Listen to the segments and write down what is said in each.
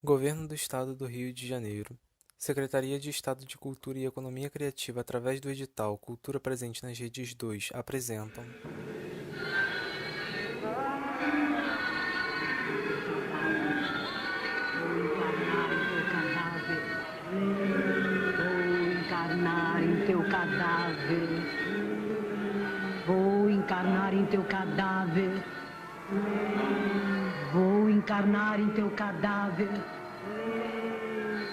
Governo do Estado do Rio de Janeiro. Secretaria de Estado de Cultura e Economia Criativa, através do edital Cultura Presente nas Redes 2, apresentam. Vou encarnar em teu cadáver. Vou encarnar em teu cadáver. Vou encarnar em teu cadáver.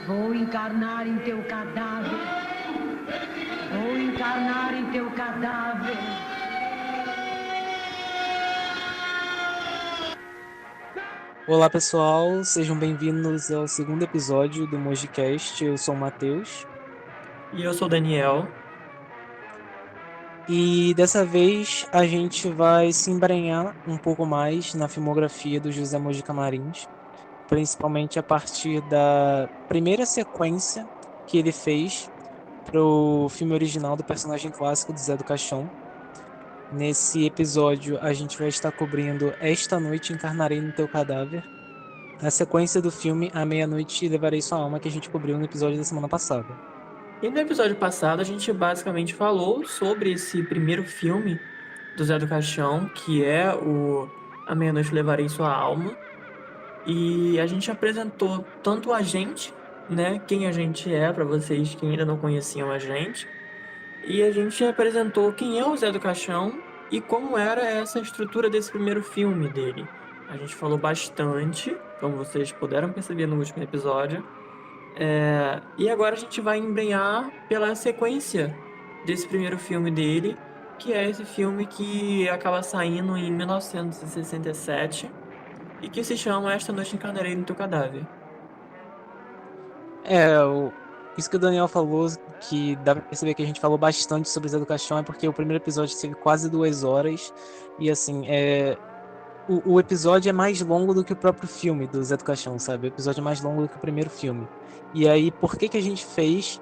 Vou encarnar em teu cadáver. Vou encarnar em teu cadáver. Olá pessoal, sejam bem-vindos ao segundo episódio do Mojicast. Eu sou o Matheus. E eu sou o Daniel. E dessa vez a gente vai se embrenhar um pouco mais na filmografia do José Mojica Marins, principalmente a partir da primeira sequência que ele fez para o filme original do personagem clássico do Zé do Caixão. Nesse episódio a gente vai estar cobrindo Esta Noite Encarnarei no Teu Cadáver, a sequência do filme A Meia-Noite Levarei Sua Alma, que a gente cobriu no episódio da semana passada. E no episódio passado a gente basicamente falou sobre esse primeiro filme do Zé do Caixão, que é o A Meia-Noite Levarei Sua Alma. E a gente apresentou tanto a gente, né, quem a gente é, para vocês que ainda não conheciam a gente. E a gente apresentou quem é o Zé do Caixão e como era essa estrutura desse primeiro filme dele. A gente falou bastante, como vocês puderam perceber no último episódio. E agora a gente vai embrenhar pela sequência desse primeiro filme dele, que é esse filme que acaba saindo em 1967 e que se chama Esta Noite Encarnarei no Teu Cadáver. Isso que o Daniel falou, que dá pra perceber que a gente falou bastante sobre Zé do Caixão, é porque o primeiro episódio teve quase 2 horas, e assim, o episódio é mais longo do que o próprio filme do Zé do Caixão, sabe? O episódio é mais longo do que o primeiro filme. E aí, por que a gente fez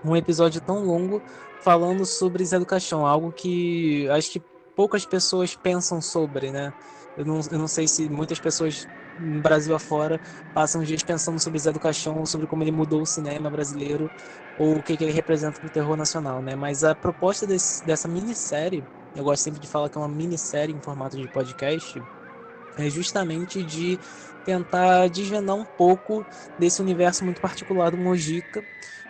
um episódio tão longo falando sobre Zé do Caixão? Algo que acho que poucas pessoas pensam sobre, né? Eu não sei se muitas pessoas no Brasil afora passam dias pensando sobre Zé do Caixão, sobre como ele mudou o cinema brasileiro, ou o que ele representa para o terror nacional, né? Mas a proposta dessa minissérie, eu gosto sempre de falar que é uma minissérie em formato de podcast, é justamente de tentar desvendar um pouco desse universo muito particular do Mojica.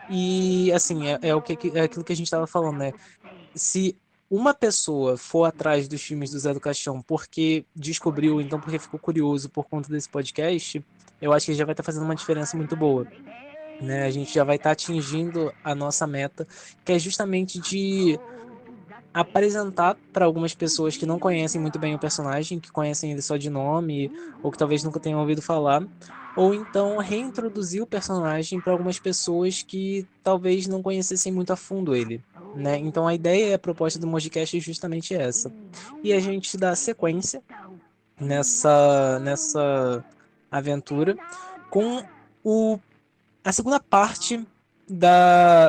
E assim, é aquilo que a gente estava falando, né? Se uma pessoa for atrás dos filmes do Zé do Caixão porque descobriu, então porque ficou curioso por conta desse podcast, eu acho que já vai estar fazendo uma diferença muito boa, né? A gente já vai estar atingindo a nossa meta, que é justamente de apresentar para algumas pessoas que não conhecem muito bem o personagem, que conhecem ele só de nome, ou que talvez nunca tenham ouvido falar, ou então reintroduzir o personagem para algumas pessoas que talvez não conhecessem muito a fundo ele, né? Então a ideia e a proposta do Mojicast é justamente essa. E a gente dá sequência nessa aventura com o a segunda parte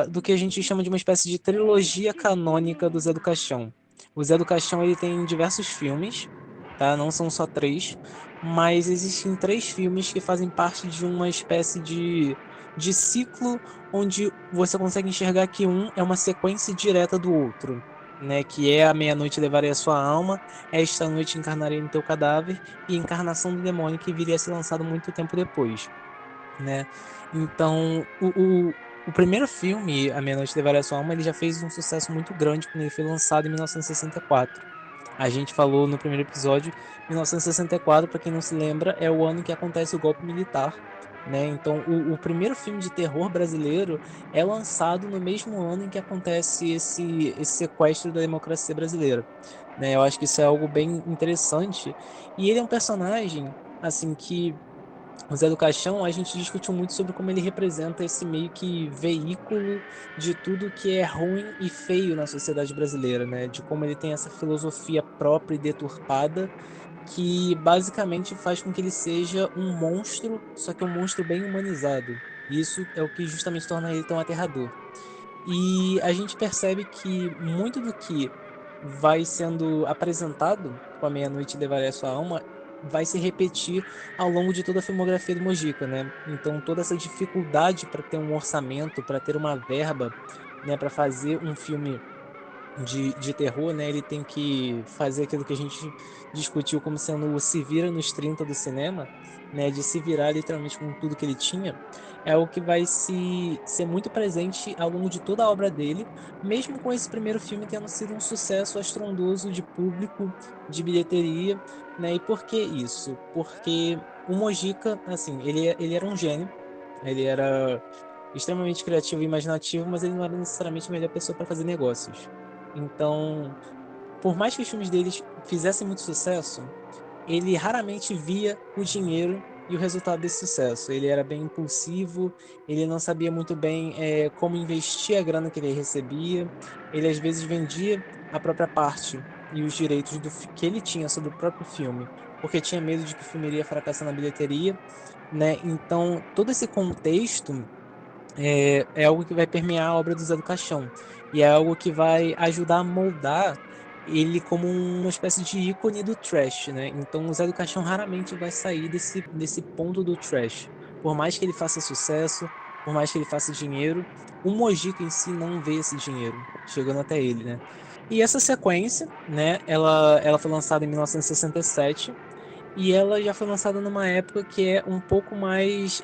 do que a gente chama de uma espécie de trilogia canônica do Zé do Caixão. O Zé do Caixão ele tem diversos filmes, tá? Não são só três, mas existem três filmes que fazem parte de uma espécie de ciclo onde você consegue enxergar que um é uma sequência direta do outro, né? Que é A Meia-Noite Levarei a Sua Alma, Esta Noite Encarnarei no Teu Cadáver e Encarnação do Demônio, que viria a ser lançado muito tempo depois, né? Então, o primeiro filme, A Meia-Noite Levará a Sua Alma, ele já fez um sucesso muito grande quando ele foi lançado em 1964. A gente falou no primeiro episódio, 1964, para quem não se lembra, é o ano em que acontece o golpe militar, né? Então, o primeiro filme de terror brasileiro é lançado no mesmo ano em que acontece esse sequestro da democracia brasileira, né? Eu acho que isso é algo bem interessante. E ele é um personagem, assim, que o Zé do Caixão, a gente discutiu muito sobre como ele representa esse meio que veículo de tudo que é ruim e feio na sociedade brasileira, né? De como ele tem essa filosofia própria e deturpada que basicamente faz com que ele seja um monstro, só que um monstro bem humanizado. E isso é o que justamente torna ele tão aterrador. E a gente percebe que muito do que vai sendo apresentado com A Meia-Noite Levarei a Sua Alma vai se repetir ao longo de toda a filmografia do Mojica, né? Então toda essa dificuldade para ter um orçamento, para ter uma verba, né, para fazer um filme de terror, né? Ele tem que fazer aquilo que a gente discutiu como sendo o se vira nos 30 do cinema, né? De se virar literalmente com tudo que ele tinha. É o que vai ser muito presente ao longo de toda a obra dele, mesmo com esse primeiro filme tendo sido um sucesso estrondoso de público, de bilheteria, né? E por que isso? Porque o Mojica, assim, ele era um gênio, ele era extremamente criativo e imaginativo, mas ele não era necessariamente a melhor pessoa para fazer negócios. Então, por mais que os filmes deles fizessem muito sucesso, ele raramente via o dinheiro e o resultado desse sucesso. Ele era bem impulsivo, ele não sabia muito bem como investir a grana que ele recebia. Ele às vezes vendia a própria parte e os direitos que ele tinha sobre o próprio filme, porque tinha medo de que o filme iria fracassar na bilheteria, né? Então, todo esse contexto é algo que vai permear a obra do Zé do Caixão. E é algo que vai ajudar a moldar ele como uma espécie de ícone do trash, né? Então o Zé do Caixão raramente vai sair desse ponto do trash. Por mais que ele faça sucesso, por mais que ele faça dinheiro, o Mojica em si não vê esse dinheiro chegando até ele, né? E essa sequência, né, ela foi lançada em 1967 e ela já foi lançada numa época que é um pouco mais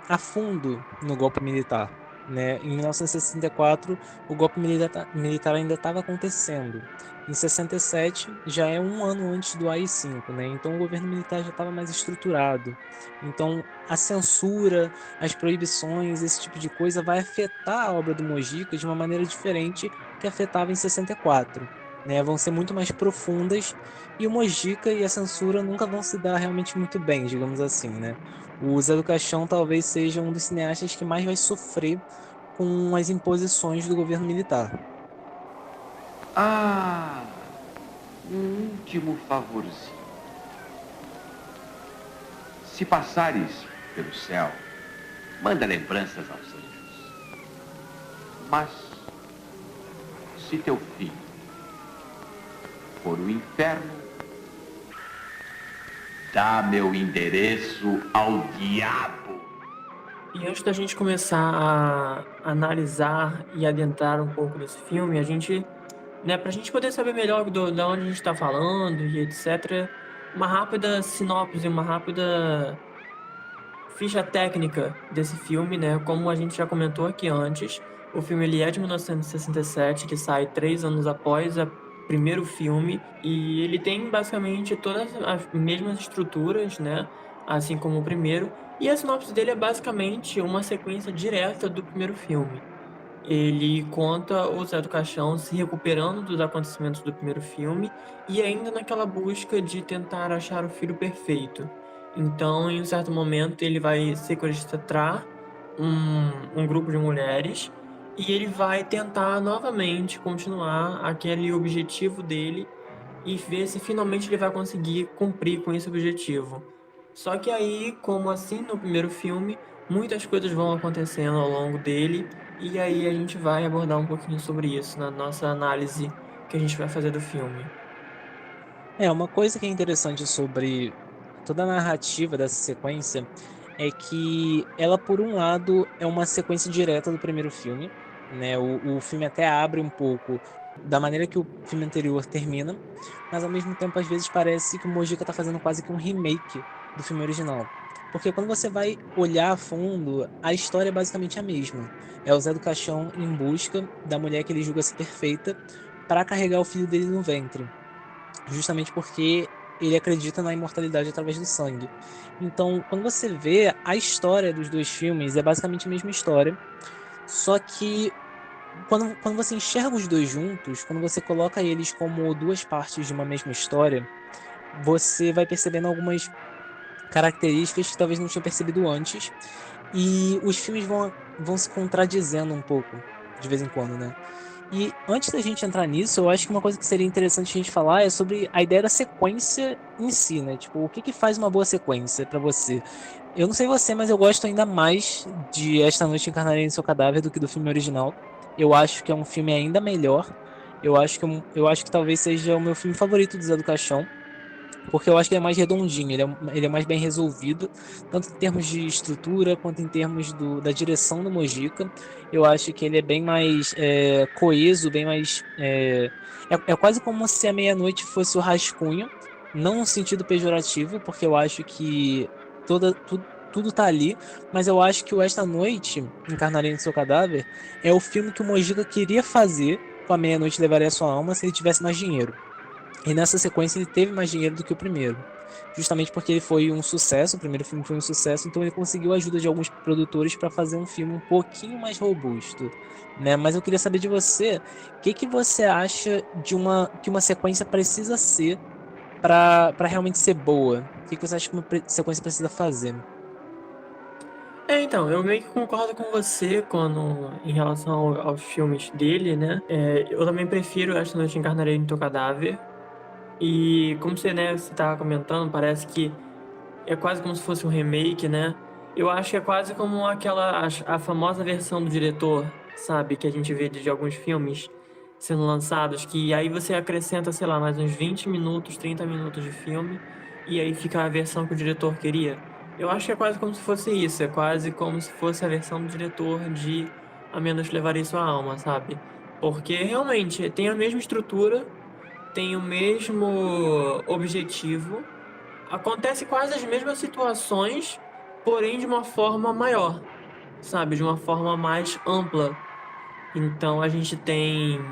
a fundo no golpe militar, né? Em 1964, o golpe militar ainda estava acontecendo. Em 67, já é um ano antes do AI-5, né? Então o governo militar já estava mais estruturado. Então a censura, as proibições, esse tipo de coisa vai afetar a obra do Mojica de uma maneira diferente que afetava em 64. Né, vão ser muito mais profundas e o Mojica e a censura nunca vão se dar realmente muito bem, digamos assim, né? O Zé do Caixão talvez seja um dos cineastas que mais vai sofrer com as imposições do governo militar. Ah, um último favorzinho. Se passares pelo céu, manda lembranças aos anjos. Mas, se teu filho for o inferno, dá meu endereço ao diabo. E antes da gente começar a analisar e adentrar um pouco desse filme, a gente, né, pra gente poder saber melhor da onde a gente tá falando e etc., uma rápida sinopse, uma rápida ficha técnica desse filme, né? Como a gente já comentou aqui antes, o filme ele é de 1967, que sai 3 anos após o primeiro filme, e ele tem basicamente todas as mesmas estruturas, né? Assim como o primeiro, e a sinopse dele é basicamente uma sequência direta do primeiro filme. Ele conta o Zé do Caixão se recuperando dos acontecimentos do primeiro filme e ainda naquela busca de tentar achar o filho perfeito. Então, em um certo momento, ele vai sequestrar um grupo de mulheres e ele vai tentar novamente continuar aquele objetivo dele e ver se finalmente ele vai conseguir cumprir com esse objetivo. Só que aí, como assim no primeiro filme, muitas coisas vão acontecendo ao longo dele, e aí a gente vai abordar um pouquinho sobre isso na nossa análise que a gente vai fazer do filme. Uma coisa que é interessante sobre toda a narrativa dessa sequência é que ela, por um lado, é uma sequência direta do primeiro filme, né? O filme até abre um pouco da maneira que o filme anterior termina, mas ao mesmo tempo, às vezes, parece que o Mojica está fazendo quase que um remake do filme original. Porque quando você vai olhar a fundo, a história é basicamente a mesma. É o Zé do Caixão em busca da mulher que ele julga ser perfeita para carregar o filho dele no ventre, justamente porque ele acredita na imortalidade através do sangue. Então, quando você vê a história dos dois filmes, é basicamente a mesma história, só que quando você enxerga os dois juntos, quando você coloca eles como duas partes de uma mesma história, você vai percebendo algumas características que talvez não tinha percebido antes, e os filmes vão se contradizendo um pouco, de vez em quando, né? E antes da gente entrar nisso, eu acho que uma coisa que seria interessante a gente falar é sobre a ideia da sequência em si, né? Tipo, o que que faz uma boa sequência pra você? Eu não sei você, mas eu gosto ainda mais de Esta Noite Encarnarei em Seu Cadáver do que do filme original. Eu acho que é um filme ainda melhor. Eu acho que talvez seja o meu filme favorito do Zé do Caixão. porque eu acho que ele é mais redondinho, ele é mais bem resolvido, tanto em termos de estrutura quanto em termos da direção do Mojica. Eu acho que ele é bem mais coeso, bem mais. É quase como se a meia-noite fosse o rascunho, não no sentido pejorativo, porque eu acho que tudo tá ali, mas eu acho que o Esta Noite, Encarnarei no Seu Cadáver, é o filme que o Mojica queria fazer com a Meia-Noite Levaria Sua Alma se ele tivesse mais dinheiro. E nessa sequência ele teve mais dinheiro do que o primeiro. Justamente porque ele foi um sucesso, o primeiro filme foi um sucesso, então ele conseguiu a ajuda de alguns produtores para fazer um filme um pouquinho mais robusto, né? Mas eu queria saber de você, o que que você acha que uma sequência precisa ser para realmente ser boa? O que que você acha que uma sequência precisa fazer? Então, eu meio que concordo com você em relação aos filmes dele, né? Eu também prefiro Esta Noite Encarnarei no Teu Cadáver. E como você, né, você tava comentando, parece que é quase como se fosse um remake, né? Eu acho que é quase como a famosa versão do diretor, sabe? Que a gente vê de alguns filmes sendo lançados, que aí você acrescenta, sei lá, mais uns 20 minutos, 30 minutos de filme, e aí fica a versão que o diretor queria. Eu acho que é quase como se fosse isso, é quase como se fosse a versão do diretor de A Menos Levarei Sua Alma, sabe? Porque realmente tem a mesma estrutura, tem o mesmo objetivo, acontece quase as mesmas situações, porém de uma forma maior, sabe? De uma forma mais ampla. Então a gente tem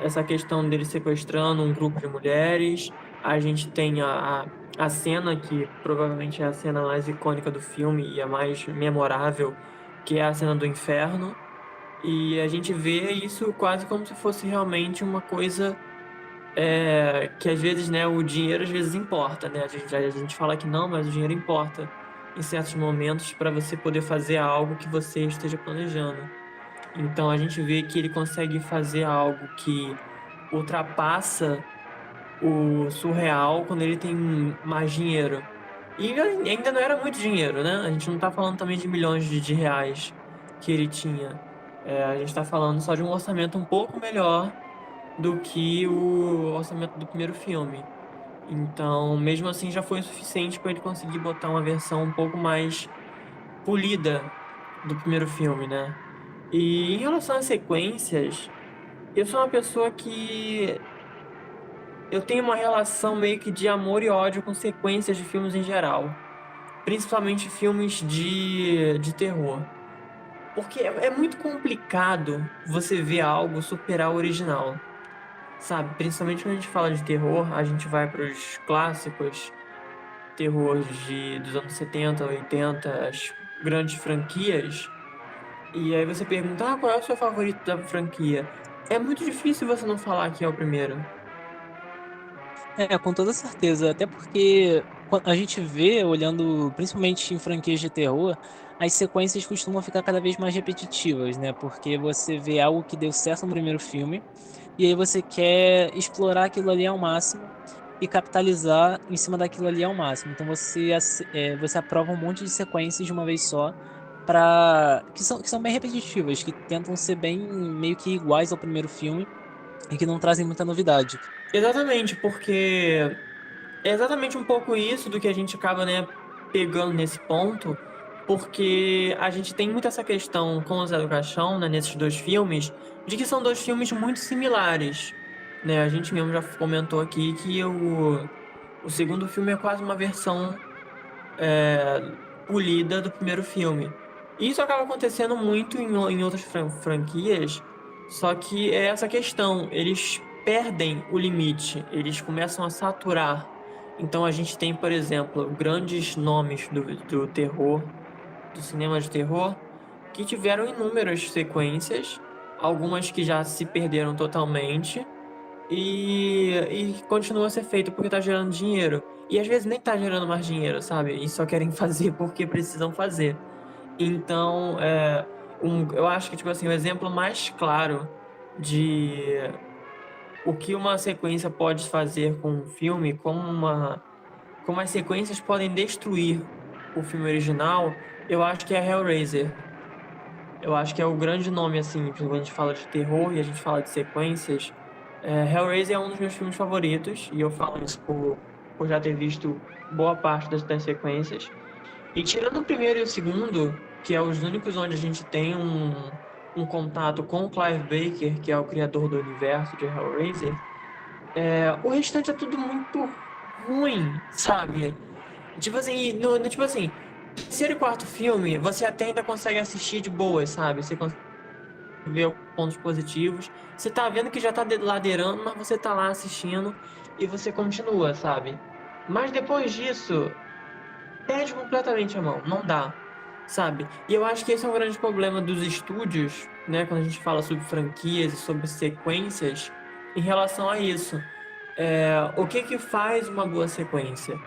essa questão dele sequestrando um grupo de mulheres, a gente tem a cena que provavelmente é a cena mais icônica do filme e a mais memorável, que é a cena do inferno. E a gente vê isso quase como se fosse realmente uma coisa que às vezes, né, o dinheiro às vezes importa, né? A gente fala que não, mas o dinheiro importa em certos momentos para você poder fazer algo que você esteja planejando. Então a gente vê que ele consegue fazer algo que ultrapassa o surreal quando ele tem mais dinheiro. E ainda não era muito dinheiro, né? A gente não tá falando também de milhões de reais que ele tinha. A gente tá falando só de um orçamento um pouco melhor do que o orçamento do primeiro filme. Então, mesmo assim, já foi o suficiente para ele conseguir botar uma versão um pouco mais polida do primeiro filme, né? E em relação às sequências, eu sou uma pessoa que eu tenho uma relação meio que de amor e ódio com sequências de filmes em geral, principalmente filmes de terror. Porque é muito complicado você ver algo superar o original. Sabe, principalmente quando a gente fala de terror, a gente vai para os clássicos, terror dos anos 70, 80, as grandes franquias. E aí você pergunta, qual é o seu favorito da franquia? É muito difícil você não falar que é o primeiro. Com toda certeza. Até porque a gente vê, olhando principalmente em franquias de terror, as sequências costumam ficar cada vez mais repetitivas, né? Porque você vê algo que deu certo no primeiro filme, e aí você quer explorar aquilo ali ao máximo e capitalizar em cima daquilo ali ao máximo. Então você aprova um monte de sequências de uma vez só. Que são bem repetitivas, que tentam ser bem meio que iguais ao primeiro filme e que não trazem muita novidade. Exatamente, porque é exatamente um pouco isso do que a gente acaba, né, pegando nesse ponto, porque a gente tem muito essa questão com o Zé do Caixão, né, nesses dois filmes, de que são dois filmes muito similares, né? A gente mesmo já comentou aqui que o segundo filme é quase uma versão polida do primeiro filme. E isso acaba acontecendo muito em outras franquias, só que é essa questão, eles perdem o limite, eles começam a saturar. Então a gente tem, por exemplo, grandes nomes do terror, do cinema de terror, que tiveram inúmeras sequências, algumas que já se perderam totalmente, e continua a ser feito porque tá gerando dinheiro. E às vezes nem tá gerando mais dinheiro, sabe? E só querem fazer porque precisam fazer. Então, eu acho que, tipo assim, o exemplo mais claro de o que uma sequência pode fazer com um filme, como as sequências podem destruir o filme original, eu acho que é Hellraiser. Eu acho que é o grande nome, assim, quando a gente fala de terror e a gente fala de sequências. Hellraiser é um dos meus filmes favoritos, e eu falo isso por já ter visto boa parte das sequências. E tirando o primeiro e o segundo, que é os únicos onde a gente tem um contato com o Clive Barker, que é o criador do universo de Hellraiser, o restante é tudo muito ruim, sabe? Tipo assim, tipo assim, terceiro e quarto filme, você até ainda consegue assistir de boas, sabe? Você consegue ver os pontos positivos. Você tá vendo que já tá ladeirando, mas você tá lá assistindo e você continua, sabe? Mas depois disso, perde completamente a mão, não dá, sabe? E eu acho que esse é um grande problema dos estúdios, né? Quando a gente fala sobre franquias e sobre sequências, em relação a isso. O que que faz uma boa sequência?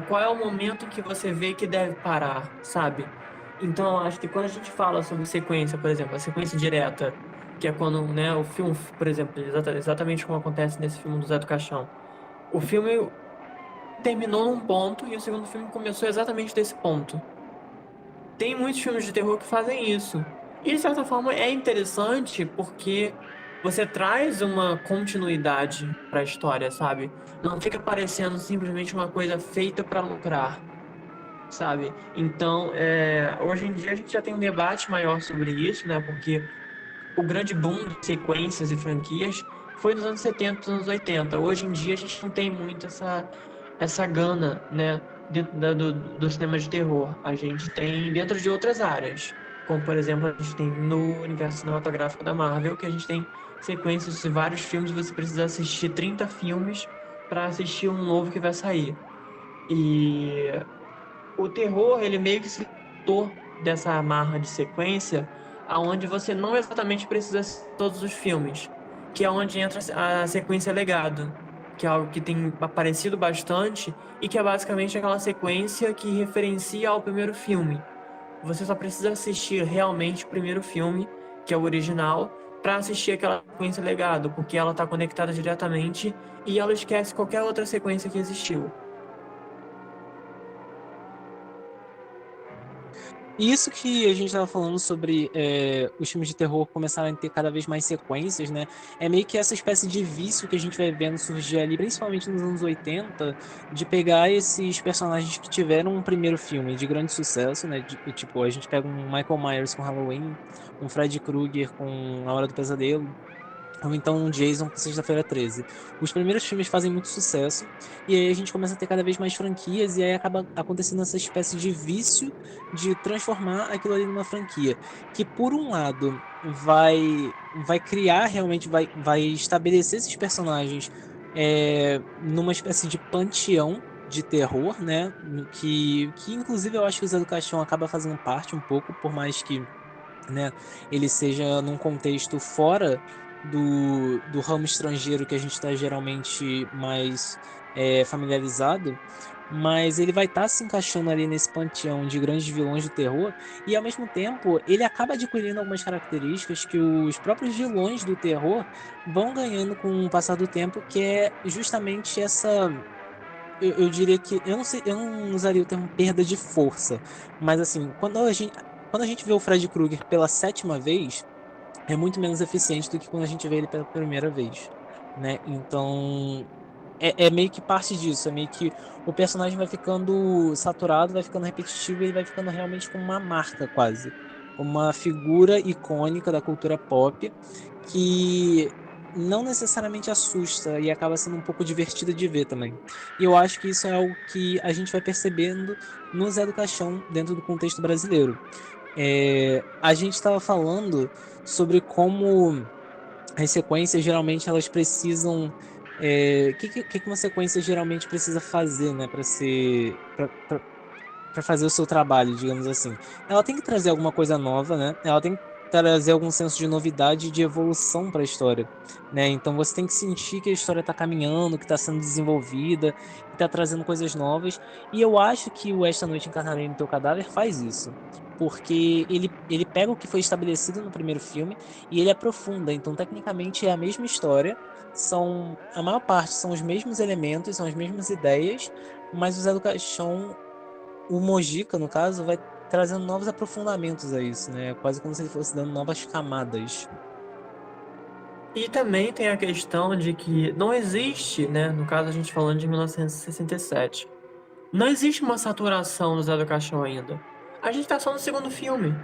Qual é o momento em que você vê que deve parar, sabe? Então, eu acho que quando a gente fala sobre sequência, por exemplo, a sequência direta, que é quando, né, o filme, por exemplo, exatamente como acontece nesse filme do Zé do Caixão. O filme terminou num ponto e o segundo filme começou exatamente desse ponto. Tem muitos filmes de terror que fazem isso. E de certa forma é interessante porque você traz uma continuidade para a história, sabe? Não fica parecendo simplesmente uma coisa feita para lucrar, sabe? Então, hoje em dia a gente já tem um debate maior sobre isso, né? Porque o grande boom de sequências e franquias foi nos anos 70, nos anos 80. Hoje em dia a gente não tem muito essa gana, né, dentro do cinema de terror. A gente tem dentro de outras áreas, como por exemplo, a gente tem no universo cinematográfico da Marvel, que a gente tem sequências de vários filmes, você precisa assistir 30 filmes para assistir um novo que vai sair. E o terror, ele meio que se libertou dessa amarra de sequência, aonde você não exatamente precisa assistir todos os filmes, que é onde entra a sequência legado, que é algo que tem aparecido bastante e que é basicamente aquela sequência que referencia ao primeiro filme. Você só precisa assistir realmente o primeiro filme, que é o original, para assistir aquela sequência legado, porque ela está conectada diretamente e ela esquece qualquer outra sequência que existiu. E isso que a gente estava falando sobre os filmes de terror começarem a ter cada vez mais sequências, né? É meio que essa espécie de vício que a gente vai vendo surgir ali, principalmente nos anos 80, de pegar esses personagens que tiveram um primeiro filme de grande sucesso, né? Tipo, a gente pega um Michael Myers com Halloween, um Freddy Krueger com A Hora do Pesadelo, ou então um Jason com Sexta-feira 13. Os primeiros filmes fazem muito sucesso, e aí a gente começa a ter cada vez mais franquias, e aí acaba acontecendo essa espécie de vício de transformar aquilo ali numa franquia. Que por um lado vai criar realmente, vai estabelecer esses personagens numa espécie de panteão de terror, né? Que inclusive eu acho que o Zé do Caixão acaba fazendo parte um pouco, por mais que, né, ele seja num contexto fora do ramo estrangeiro que a gente está geralmente mais familiarizado, mas ele vai estar se encaixando ali nesse panteão de grandes vilões do terror, e ao mesmo tempo ele acaba adquirindo algumas características que os próprios vilões do terror vão ganhando com o passar do tempo, que é justamente essa. Eu diria que eu não sei, eu não usaria o termo perda de força, mas assim, quando a gente vê o Fred Krueger pela sétima vez, é muito menos eficiente do que quando a gente vê ele pela primeira vez, né? Então, é meio que parte disso, é meio que o personagem vai ficando saturado, vai ficando repetitivo e ele vai ficando realmente como uma marca quase, como uma figura icônica da cultura pop que não necessariamente assusta e acaba sendo um pouco divertida de ver também. E eu acho que isso é algo que a gente vai percebendo no Zé do Caixão dentro do contexto brasileiro. A gente estava falando sobre como as sequências geralmente elas precisam. Que uma sequência geralmente precisa fazer, né, para ser para fazer o seu trabalho, digamos assim. Ela tem que trazer alguma coisa nova, né? Ela tem que trazer algum senso de novidade e de evolução para a história, né? Então você tem que sentir que a história está caminhando, que está sendo desenvolvida, que está trazendo coisas novas. E eu acho que o Esta Noite Encarnarei no Teu Cadáver faz isso. Porque ele pega o que foi estabelecido no primeiro filme e ele aprofunda. Então, tecnicamente, é a mesma história. A maior parte são os mesmos elementos, são as mesmas ideias, mas o Zé do Caixão, o Mojica, no caso, vai trazendo novos aprofundamentos a isso, né? Quase como se ele fosse dando novas camadas. E também tem a questão de que não existe, né? No caso, a gente falando de 1967, não existe uma saturação do Zé do Caixão ainda. A gente tá só no segundo filme,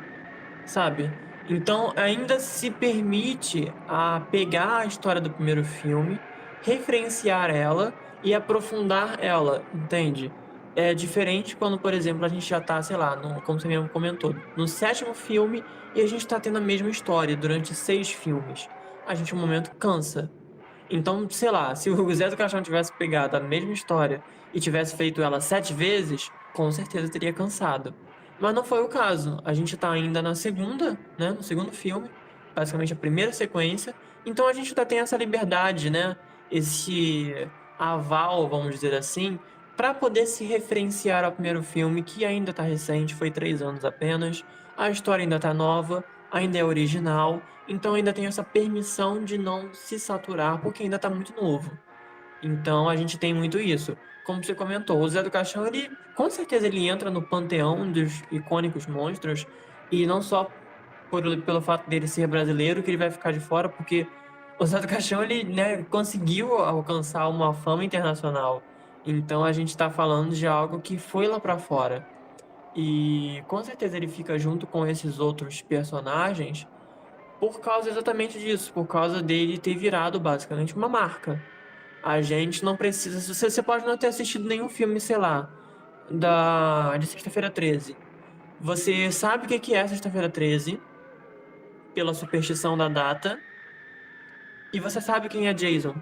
sabe? Então ainda se permite a pegar a história do primeiro filme, referenciar ela e aprofundar ela, entende? É diferente quando, por exemplo, a gente já tá, sei lá, como você mesmo comentou, no sétimo filme e a gente tá tendo a mesma história durante 6 filmes. A gente, um momento, cansa. Então, sei lá, se o Zé do Caixão tivesse pegado a mesma história e tivesse feito ela 7 vezes, com certeza teria cansado. Mas não foi o caso. A gente tá ainda na segunda, né? No segundo filme, basicamente a primeira sequência. Então a gente ainda tem essa liberdade, né? Esse aval, vamos dizer assim, para poder se referenciar ao primeiro filme, que ainda tá recente, foi 3 anos apenas. A história ainda tá nova, ainda é original. Então ainda tem essa permissão de não se saturar, porque ainda tá muito novo. Então a gente tem muito isso. Como você comentou, o Zé do Caixão, ele com certeza ele entra no panteão dos icônicos monstros, e não só pelo fato dele ser brasileiro que ele vai ficar de fora, porque o Zé do Caixão ele, né, conseguiu alcançar uma fama internacional. Então a gente tá falando de algo que foi lá pra fora. E com certeza ele fica junto com esses outros personagens por causa exatamente disso, por causa dele ter virado basicamente uma marca. A gente não precisa. Você pode não ter assistido nenhum filme, sei lá, de Sexta-feira 13. Você sabe o que é Sexta-feira 13, pela superstição da data, e você sabe quem é Jason.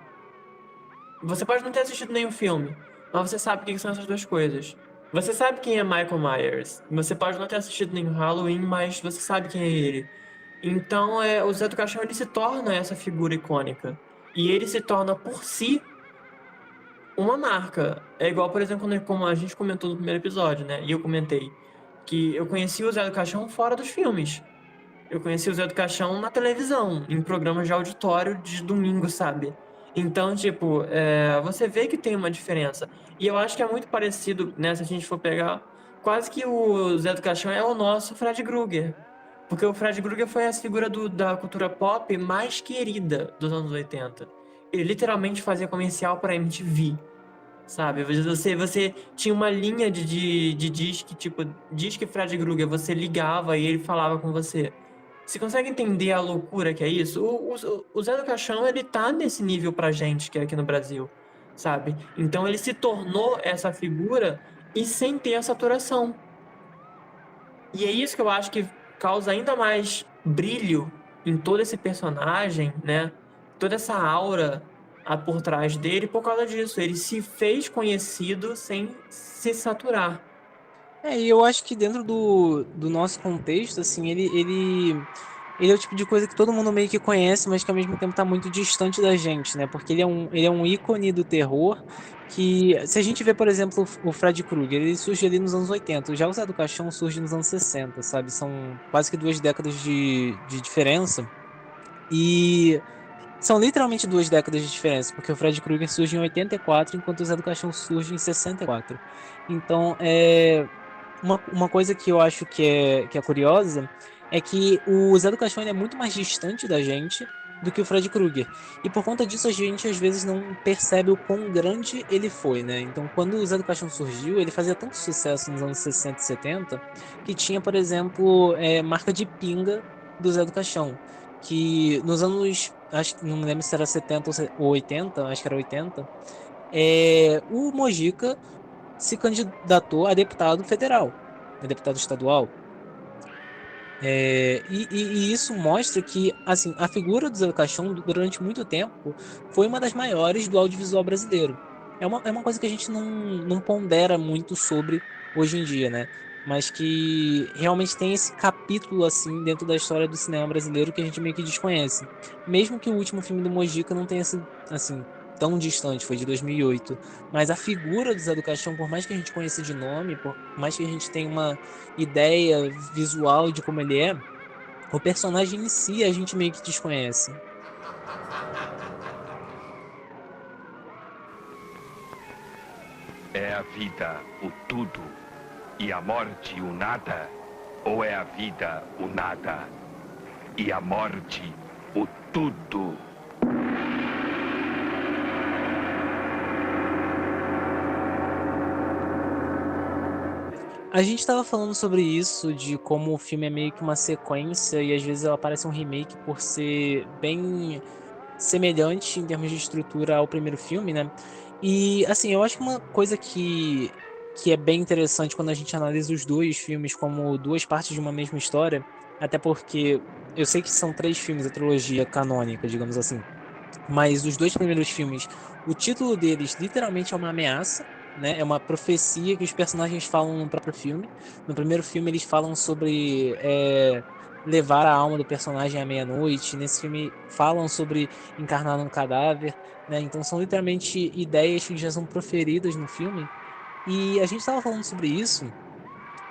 Você pode não ter assistido nenhum filme, mas você sabe o que são essas duas coisas. Você sabe quem é Michael Myers. Você pode não ter assistido nenhum Halloween, mas você sabe quem é ele. Então, o Zé do Caixão ele se torna essa figura icônica. E ele se torna por si uma marca. É igual, por exemplo, como a gente comentou no primeiro episódio, né? E eu comentei que eu conheci o Zé do Caixão fora dos filmes. Eu conheci o Zé do Caixão na televisão, em programas de auditório de domingo, sabe? Então, tipo, você vê que tem uma diferença. E eu acho que é muito parecido, né? Se a gente for pegar, quase que o Zé do Caixão é o nosso Fred Krueger. Porque o Fred Krueger foi a figura da cultura pop mais querida dos anos 80. Ele literalmente fazia comercial para MTV, sabe? Você tinha uma linha de disque, tipo, disque Fred Krueger, você ligava e ele falava com você. Você consegue entender a loucura que é isso? O Zé do Caixão, ele tá nesse nível pra gente que é aqui no Brasil, sabe? Então ele se tornou essa figura e sem ter a saturação. E é isso que eu acho que causa ainda mais brilho em todo esse personagem, né? Toda essa aura por trás dele por causa disso. Ele se fez conhecido sem se saturar. E eu acho que dentro do nosso contexto, assim, ele é o tipo de coisa que todo mundo meio que conhece, mas que ao mesmo tempo tá muito distante da gente, né? Porque ele é um ícone do terror que, se a gente vê, por exemplo, o Fred Krueger, ele surge ali nos anos 80, já o Zé do Caixão surge nos anos 60, sabe? São quase que 2 décadas de diferença. E são literalmente 2 décadas de diferença, porque o Fred Krueger surge em 84, enquanto o Zé do Caixão surge em 64. Então, uma coisa que eu acho que é curiosa é que o Zé do Caixão ele é muito mais distante da gente do que o Fred Krueger. E por conta disso, a gente às vezes não percebe o quão grande ele foi, né? Então, quando o Zé do Caixão surgiu, ele fazia tanto sucesso nos anos 60 e 70 que tinha, por exemplo, marca de pinga do Zé do Caixão. Que nos anos, acho que não me lembro se era 70 ou 80, acho que era 80, o Mojica se candidatou a deputado federal, a deputado estadual. E isso mostra que, assim, a figura do Zé do Caixão, durante muito tempo, foi uma das maiores do audiovisual brasileiro. É uma coisa que a gente não pondera muito sobre hoje em dia, né? Mas que realmente tem esse capítulo, assim, dentro da história do cinema brasileiro que a gente meio que desconhece. Mesmo que o último filme do Mojica não tenha sido, assim, tão distante, foi de 2008. Mas a figura do Zé do Caixão, por mais que a gente conheça de nome, por mais que a gente tenha uma ideia visual de como ele é, o personagem em si a gente meio que desconhece. É a vida o tudo e a morte o nada? Ou é a vida o nada e a morte o tudo? A gente tava falando sobre isso, de como o filme é meio que uma sequência e às vezes ela parece um remake por ser bem semelhante em termos de estrutura ao primeiro filme, né? E assim, eu acho que uma coisa que é bem interessante quando a gente analisa os dois filmes como duas partes de uma mesma história, até porque eu sei que são três filmes, a trilogia canônica, digamos assim. Mas os dois primeiros filmes, o título deles literalmente é uma ameaça, né? É uma profecia que os personagens falam no próprio filme. No primeiro filme eles falam sobre levar a alma do personagem à meia-noite. Nesse filme falam sobre encarnar num cadáver, né? Então são literalmente ideias que já são proferidas no filme. E a gente estava falando sobre isso.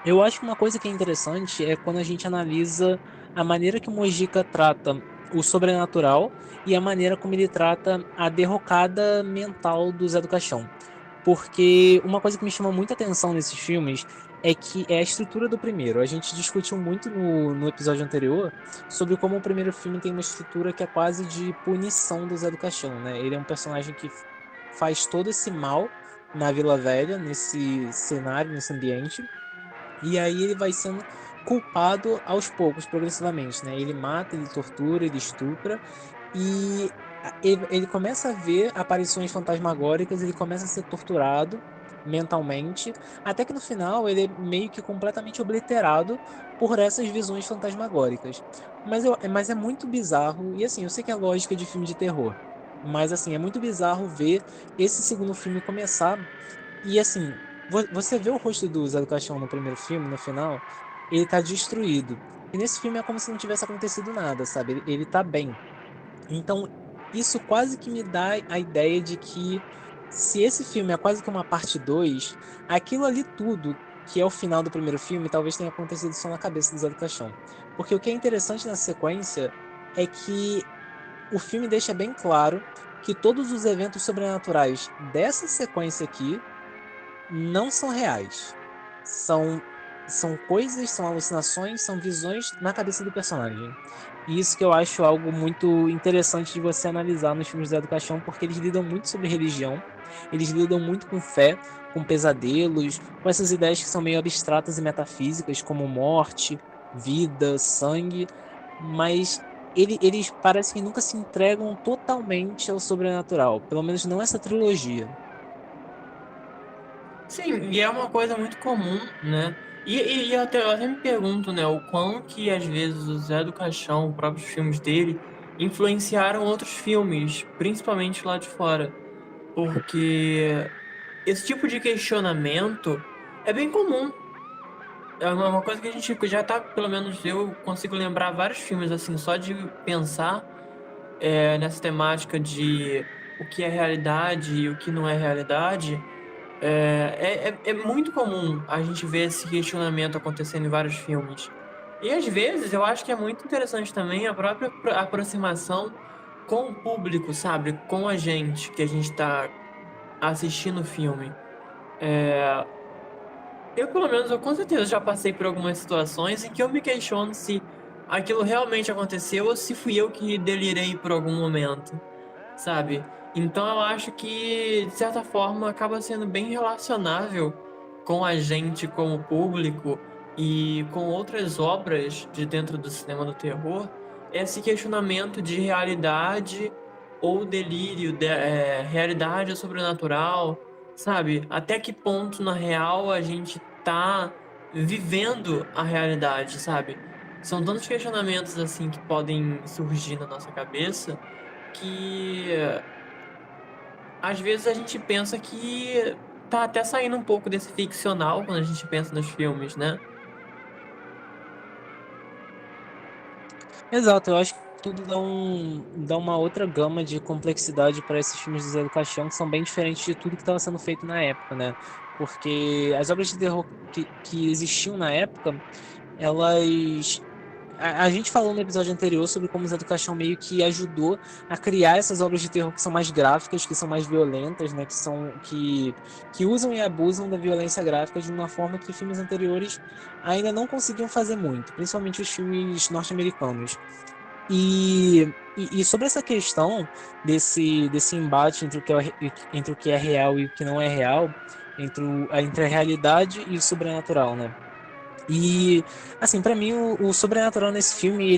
Eu acho que uma coisa que é interessante é quando a gente analisa a maneira que o Mojica trata o sobrenatural e a maneira como ele trata a derrocada mental do Zé do Caixão. Porque uma coisa que me chama muita atenção nesses filmes é que é a estrutura do primeiro. A gente discutiu muito no episódio anterior sobre como o primeiro filme tem uma estrutura que é quase de punição do Zé do Caixão, né? Ele é um personagem que faz todo esse mal na Vila Velha, nesse cenário, nesse ambiente. E aí ele vai sendo culpado aos poucos, progressivamente, né? Ele mata, ele tortura, ele estupra e ele começa a ver aparições fantasmagóricas, ele começa a ser torturado mentalmente, até que no final ele é meio que completamente obliterado por essas visões fantasmagóricas. Mas é muito bizarro, e assim, eu sei que é lógica de filme de terror, mas assim, é muito bizarro ver esse segundo filme começar e assim, você vê o rosto do Zé do Caixão no primeiro filme, no final, ele tá destruído. E nesse filme é como se não tivesse acontecido nada, sabe? Ele tá bem. Então, isso quase que me dá a ideia de que se esse filme é quase que uma parte 2, aquilo ali tudo que é o final do primeiro filme talvez tenha acontecido só na cabeça do Zé do Caixão. Porque o que é interessante nessa sequência é que o filme deixa bem claro que todos os eventos sobrenaturais dessa sequência aqui não são reais. São, são coisas, são alucinações, são visões na cabeça do personagem. E isso que eu acho algo muito interessante de você analisar nos filmes do Zé do Caixão, porque eles lidam muito sobre religião, eles lidam muito com fé, com pesadelos, com essas ideias que são meio abstratas e metafísicas, como morte, vida, sangue, mas eles parecem que nunca se entregam totalmente ao sobrenatural, pelo menos não essa trilogia. Sim, e é uma coisa muito comum, né? E eu até me pergunto, né, o quão que às vezes o Zé do Caixão, os próprios filmes dele, influenciaram outros filmes, principalmente lá de fora. Porque esse tipo de questionamento é bem comum. É uma coisa que a gente já tá, pelo menos eu consigo lembrar vários filmes, assim, só de pensar nessa temática de o que é realidade e o que não é realidade. É muito comum a gente ver esse questionamento acontecendo em vários filmes. E às vezes eu acho que é muito interessante também a própria aproximação com o público, sabe? Com a gente que a gente está assistindo o filme. Eu, pelo menos, eu com certeza já passei por algumas situações em que eu me questiono se aquilo realmente aconteceu ou se fui eu que delirei por algum momento, sabe? Então eu acho que, de certa forma, acaba sendo bem relacionável com a gente como público e com outras obras de dentro do cinema do terror, esse questionamento de realidade ou delírio, realidade ou sobrenatural, sabe? Até que ponto, na real, a gente tá vivendo a realidade, sabe? São tantos questionamentos assim que podem surgir na nossa cabeça que às vezes a gente pensa que tá até saindo um pouco desse ficcional quando a gente pensa nos filmes, né? Exato, eu acho que tudo dá uma outra gama de complexidade para esses filmes do Zé do Caixão, que são bem diferentes de tudo que estava sendo feito na época, né? Porque as obras de terror que existiam na época, elas. A gente falou no episódio anterior sobre como o Zé do Caixão meio que ajudou a criar essas obras de terror que são mais gráficas, que são mais violentas, né? Que usam e abusam da violência gráfica de uma forma que filmes anteriores ainda não conseguiam fazer muito, principalmente os filmes norte-americanos. E sobre essa questão desse embate entre o que é real e o que não é real, entre a realidade e o sobrenatural, né? E, assim, pra mim, o sobrenatural nesse filme,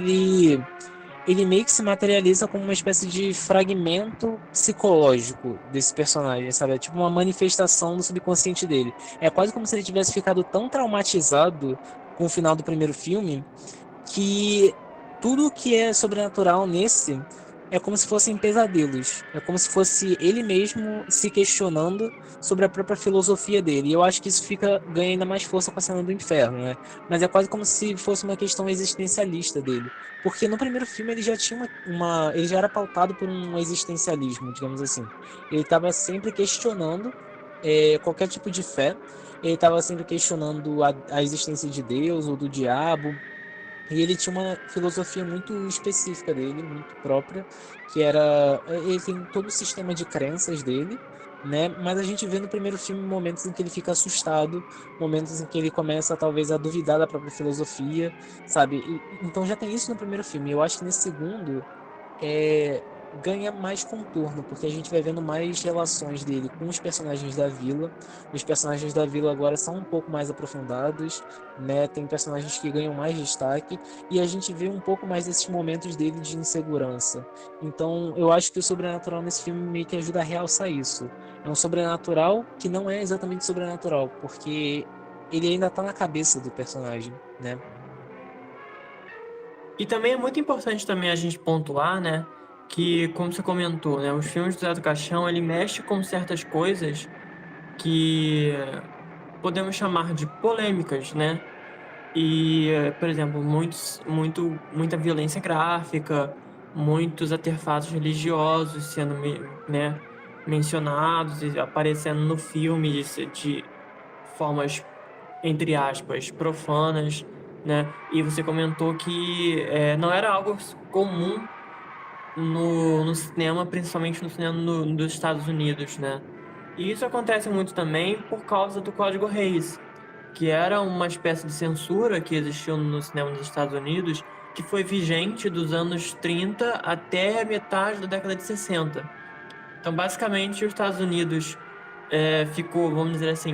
ele meio que se materializa como uma espécie de fragmento psicológico desse personagem, sabe? É tipo uma manifestação do subconsciente dele. É quase como se ele tivesse ficado tão traumatizado com o final do primeiro filme que tudo que é sobrenatural nesse é como se fossem pesadelos. É como se fosse ele mesmo se questionando sobre a própria filosofia dele. E eu acho que isso ganha ainda mais força com a cena do inferno, né? Mas é quase como se fosse uma questão existencialista dele. Porque no primeiro filme ele já tinha ele já era pautado por um existencialismo, digamos assim. Ele estava sempre questionando qualquer tipo de fé. Ele estava sempre questionando a existência de Deus ou do diabo. E ele tinha uma filosofia muito específica dele, muito própria, que era. Ele tem todo o sistema de crenças dele, né? Mas a gente vê no primeiro filme momentos em que ele fica assustado, momentos em que ele começa talvez a duvidar da própria filosofia, sabe? Então já tem isso no primeiro filme. Eu acho que nesse segundo ganha mais contorno, porque a gente vai vendo mais relações dele com os personagens da vila. Os personagens da vila agora são um pouco mais aprofundados, né? Tem personagens que ganham mais destaque e a gente vê um pouco mais desses momentos dele de insegurança. Então, eu acho que o sobrenatural nesse filme meio que ajuda a realçar isso. É um sobrenatural que não é exatamente sobrenatural, porque ele ainda tá na cabeça do personagem, né? E também é muito importante também a gente pontuar, né, que, como você comentou, né, os filmes do Zé do Caixão, ele mexe com certas coisas que podemos chamar de polêmicas, né? E, por exemplo, muita violência gráfica, muitos artefatos religiosos sendo, né, mencionados e aparecendo no filme de formas, entre aspas, profanas, né? E você comentou que não era algo comum no cinema, principalmente no cinema dos Estados Unidos, né? E isso acontece muito também por causa do Código Reis, que era uma espécie de censura que existiu no cinema dos Estados Unidos, que foi vigente dos anos 30 até metade da década de 60. Então, basicamente, os Estados Unidos ficou, vamos dizer assim,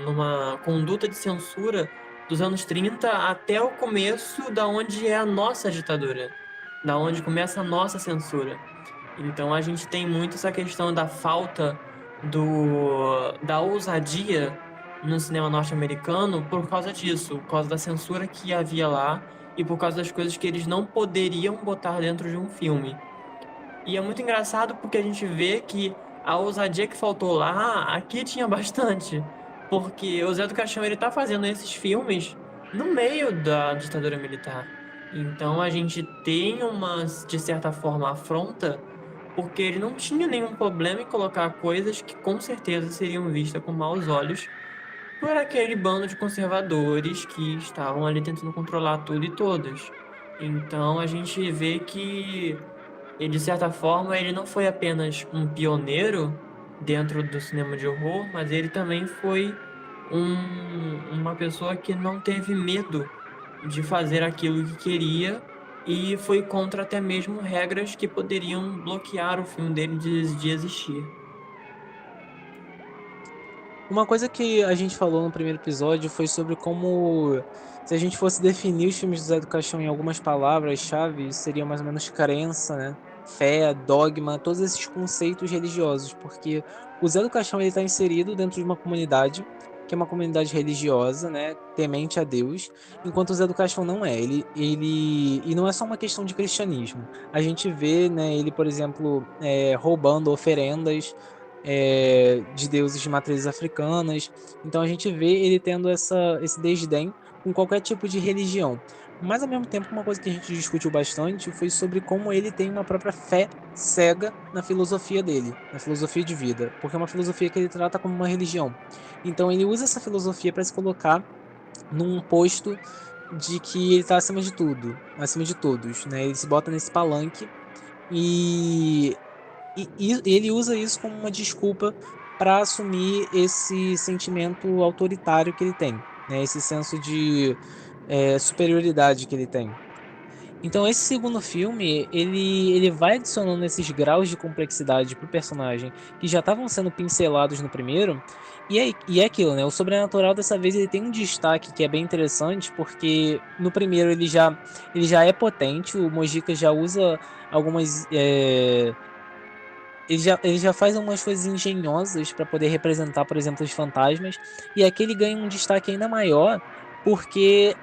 numa conduta de censura dos anos 30 até o começo da onde é a nossa ditadura, da onde começa a nossa censura. Então a gente tem muito essa questão da falta da ousadia no cinema norte-americano por causa disso, por causa da censura que havia lá e por causa das coisas que eles não poderiam botar dentro de um filme. E é muito engraçado porque a gente vê que a ousadia que faltou lá, aqui tinha bastante. Porque o Zé do Caixão, ele tá fazendo esses filmes no meio da ditadura militar. Então a gente tem uma, de certa forma, afronta, porque ele não tinha nenhum problema em colocar coisas que com certeza seriam vistas com maus olhos por aquele bando de conservadores que estavam ali tentando controlar tudo e todos. Então a gente vê que e de certa forma, ele não foi apenas um pioneiro dentro do cinema de horror, mas ele também foi uma pessoa que não teve medo de fazer aquilo que queria e foi contra até mesmo regras que poderiam bloquear o filme dele de existir. Uma coisa que a gente falou no primeiro episódio foi sobre como, se a gente fosse definir os filmes do Zé do Caixão em algumas palavras-chave, seria mais ou menos crença, né? Fé, dogma, todos esses conceitos religiosos, porque o Zé do Caixão ele está inserido dentro de uma comunidade que é uma comunidade religiosa, né, temente a Deus, enquanto o Zé do Caixão não é. E não é só uma questão de cristianismo. A gente vê, né, ele, por exemplo, roubando oferendas de deuses de matrizes africanas. Então a gente vê ele tendo esse desdém com qualquer tipo de religião. Mas ao mesmo tempo, uma coisa que a gente discutiu bastante foi sobre como ele tem uma própria fé cega na filosofia dele, na filosofia de vida, porque é uma filosofia que ele trata como uma religião. Então ele usa essa filosofia para se colocar num posto de que ele está acima de tudo, acima de todos, né? Ele se bota nesse palanque e e ele usa isso como uma desculpa para assumir esse sentimento autoritário que ele tem, né? Esse senso de superioridade que ele tem. Então esse segundo filme, ele vai adicionando esses graus de complexidade pro personagem que já estavam sendo pincelados no primeiro, e é aquilo, né? O sobrenatural dessa vez ele tem um destaque que é bem interessante, porque no primeiro ele já é potente, o Mojica já usa algumas. Ele já faz algumas coisas engenhosas para poder representar, por exemplo, os fantasmas, e aqui ele ganha um destaque ainda maior, porque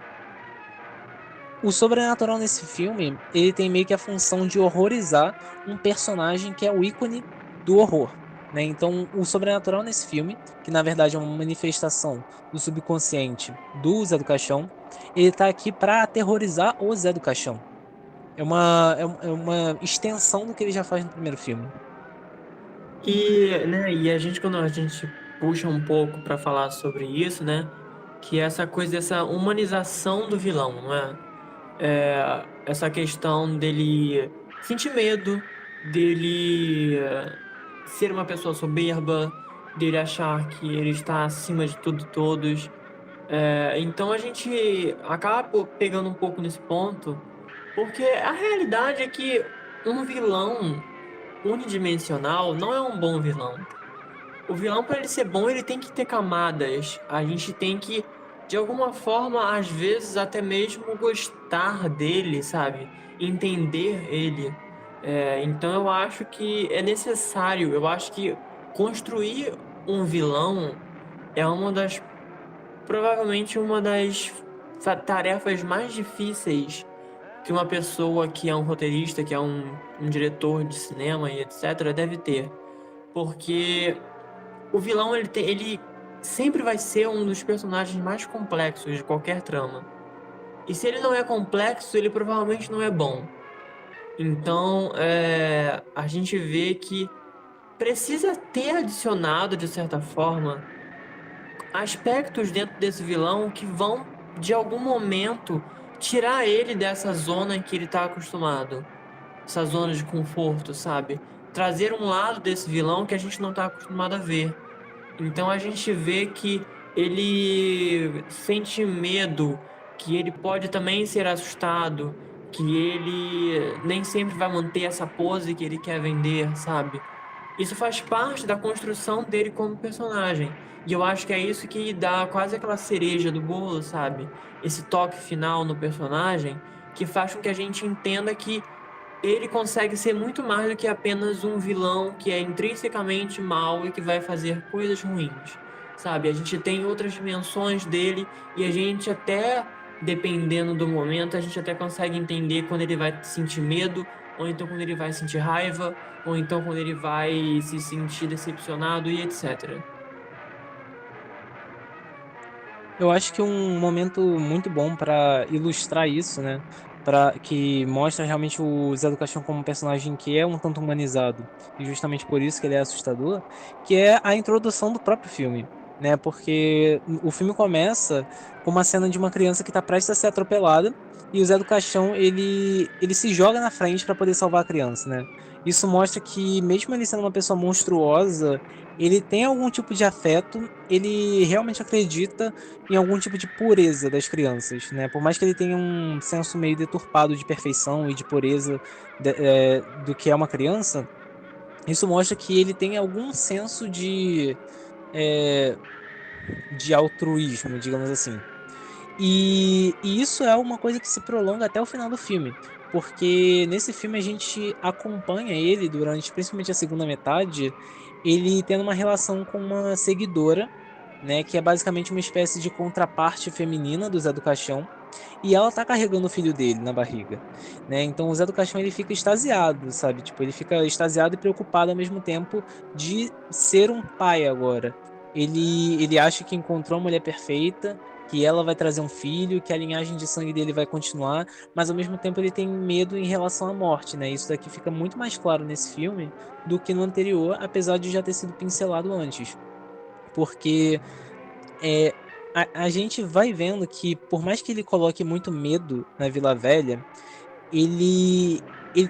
o sobrenatural nesse filme, ele tem meio que a função de horrorizar um personagem que é o ícone do horror, né? Então, o sobrenatural nesse filme, que na verdade é uma manifestação do subconsciente do Zé do Caixão, ele tá aqui para aterrorizar o Zé do Caixão. É uma extensão do que ele já faz no primeiro filme. E a gente, quando a gente puxa um pouco pra falar sobre isso, né? Que é essa coisa dessa humanização do vilão, não é? Essa questão dele sentir medo, dele ser uma pessoa soberba, dele achar que ele está acima de tudo e todos. Então a gente acaba pegando um pouco nesse ponto, porque a realidade é que um vilão unidimensional não é um bom vilão. O vilão, para ele ser bom, ele tem que ter camadas. A gente tem que, de alguma forma, às vezes até mesmo gostar dele, sabe? Entender ele. Então eu acho que é necessário. Eu acho que construir um vilão é provavelmente uma das tarefas mais difíceis que uma pessoa que é um roteirista, que é um diretor de cinema e etc., deve ter. Porque o vilão, ele sempre vai ser um dos personagens mais complexos de qualquer trama. E se ele não é complexo, ele provavelmente não é bom. Então, a gente vê que precisa ter adicionado, de certa forma, aspectos dentro desse vilão que vão, de algum momento, tirar ele dessa zona em que ele está acostumado. Essa zona de conforto, sabe? Trazer um lado desse vilão que a gente não está acostumado a ver. Então a gente vê que ele sente medo, que ele pode também ser assustado, que ele nem sempre vai manter essa pose que ele quer vender, sabe? Isso faz parte da construção dele como personagem. E eu acho que é isso que dá quase aquela cereja do bolo, sabe? Esse toque final no personagem que faz com que a gente entenda que ele consegue ser muito mais do que apenas um vilão que é intrinsecamente mal e que vai fazer coisas ruins, sabe? A gente tem outras dimensões dele e a gente até, dependendo do momento, a gente até consegue entender quando ele vai sentir medo, ou então quando ele vai sentir raiva, ou então quando ele vai se sentir decepcionado e etc. Eu acho que um momento muito bom para ilustrar isso, né? Que mostra realmente o Zé do Caixão como um personagem que é um tanto humanizado, e justamente por isso que ele é assustador, que é a introdução do próprio filme, né? Porque o filme começa com uma cena de uma criança que está prestes a ser atropelada, e o Zé do Caixão ele se joga na frente para poder salvar a criança, né? Isso mostra que, mesmo ele sendo uma pessoa monstruosa, ele tem algum tipo de afeto, ele realmente acredita em algum tipo de pureza das crianças, né? Por mais que ele tenha um senso meio deturpado de perfeição e de pureza do que é uma criança, isso mostra que ele tem algum senso é, de altruísmo, digamos assim. E isso é uma coisa que se prolonga até o final do filme, porque nesse filme a gente acompanha ele durante, principalmente a segunda metade, ele tendo uma relação com uma seguidora, né, que é basicamente uma espécie de contraparte feminina do Zé do Caixão, e ela tá carregando o filho dele na barriga, né? Então o Zé do Caixão ele fica extasiado, sabe? Tipo, ele fica extasiado e preocupado ao mesmo tempo de ser um pai agora. Ele acha que encontrou a mulher perfeita, que ela vai trazer um filho, que a linhagem de sangue dele vai continuar, mas ao mesmo tempo ele tem medo em relação à morte, né? Isso daqui fica muito mais claro nesse filme do que no anterior, apesar de já ter sido pincelado antes. Porque é, a gente vai vendo que, por mais que ele coloque muito medo na Vila Velha, ele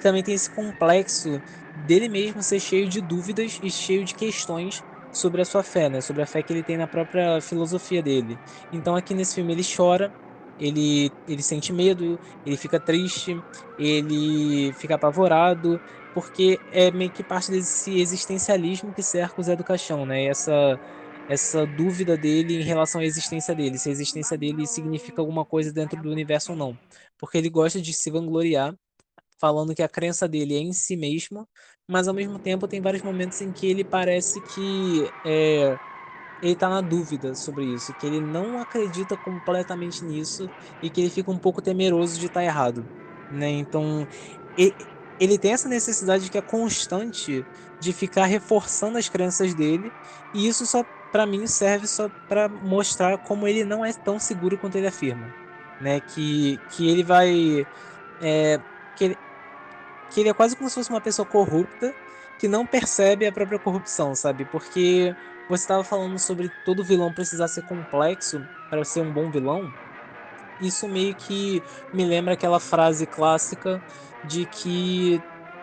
também tem esse complexo dele mesmo ser cheio de dúvidas e cheio de questões sobre a sua fé, né? Sobre a fé que ele tem na própria filosofia dele. Então, aqui nesse filme, ele chora, ele sente medo, ele fica triste, ele fica apavorado, porque é meio que parte desse existencialismo que cerca o Zé do Caixão, né? Essa dúvida dele em relação à existência dele, se a existência dele significa alguma coisa dentro do universo ou não. Porque ele gosta de se vangloriar, falando que a crença dele é em si mesmo, mas ao mesmo tempo tem vários momentos em que ele parece que ele tá na dúvida sobre isso, que ele não acredita completamente nisso e que ele fica um pouco temeroso de estar errado, né? Então, e- ele tem essa necessidade que é constante de ficar reforçando as crenças dele, e isso só para mim serve só para mostrar como ele não é tão seguro quanto ele afirma, né? Que ele vai é, que ele, que ele é quase como se fosse uma pessoa corrupta que não percebe a própria corrupção, sabe? Porque você estava falando sobre todo vilão precisar ser complexo para ser um bom vilão. Isso meio que me lembra aquela frase clássica de que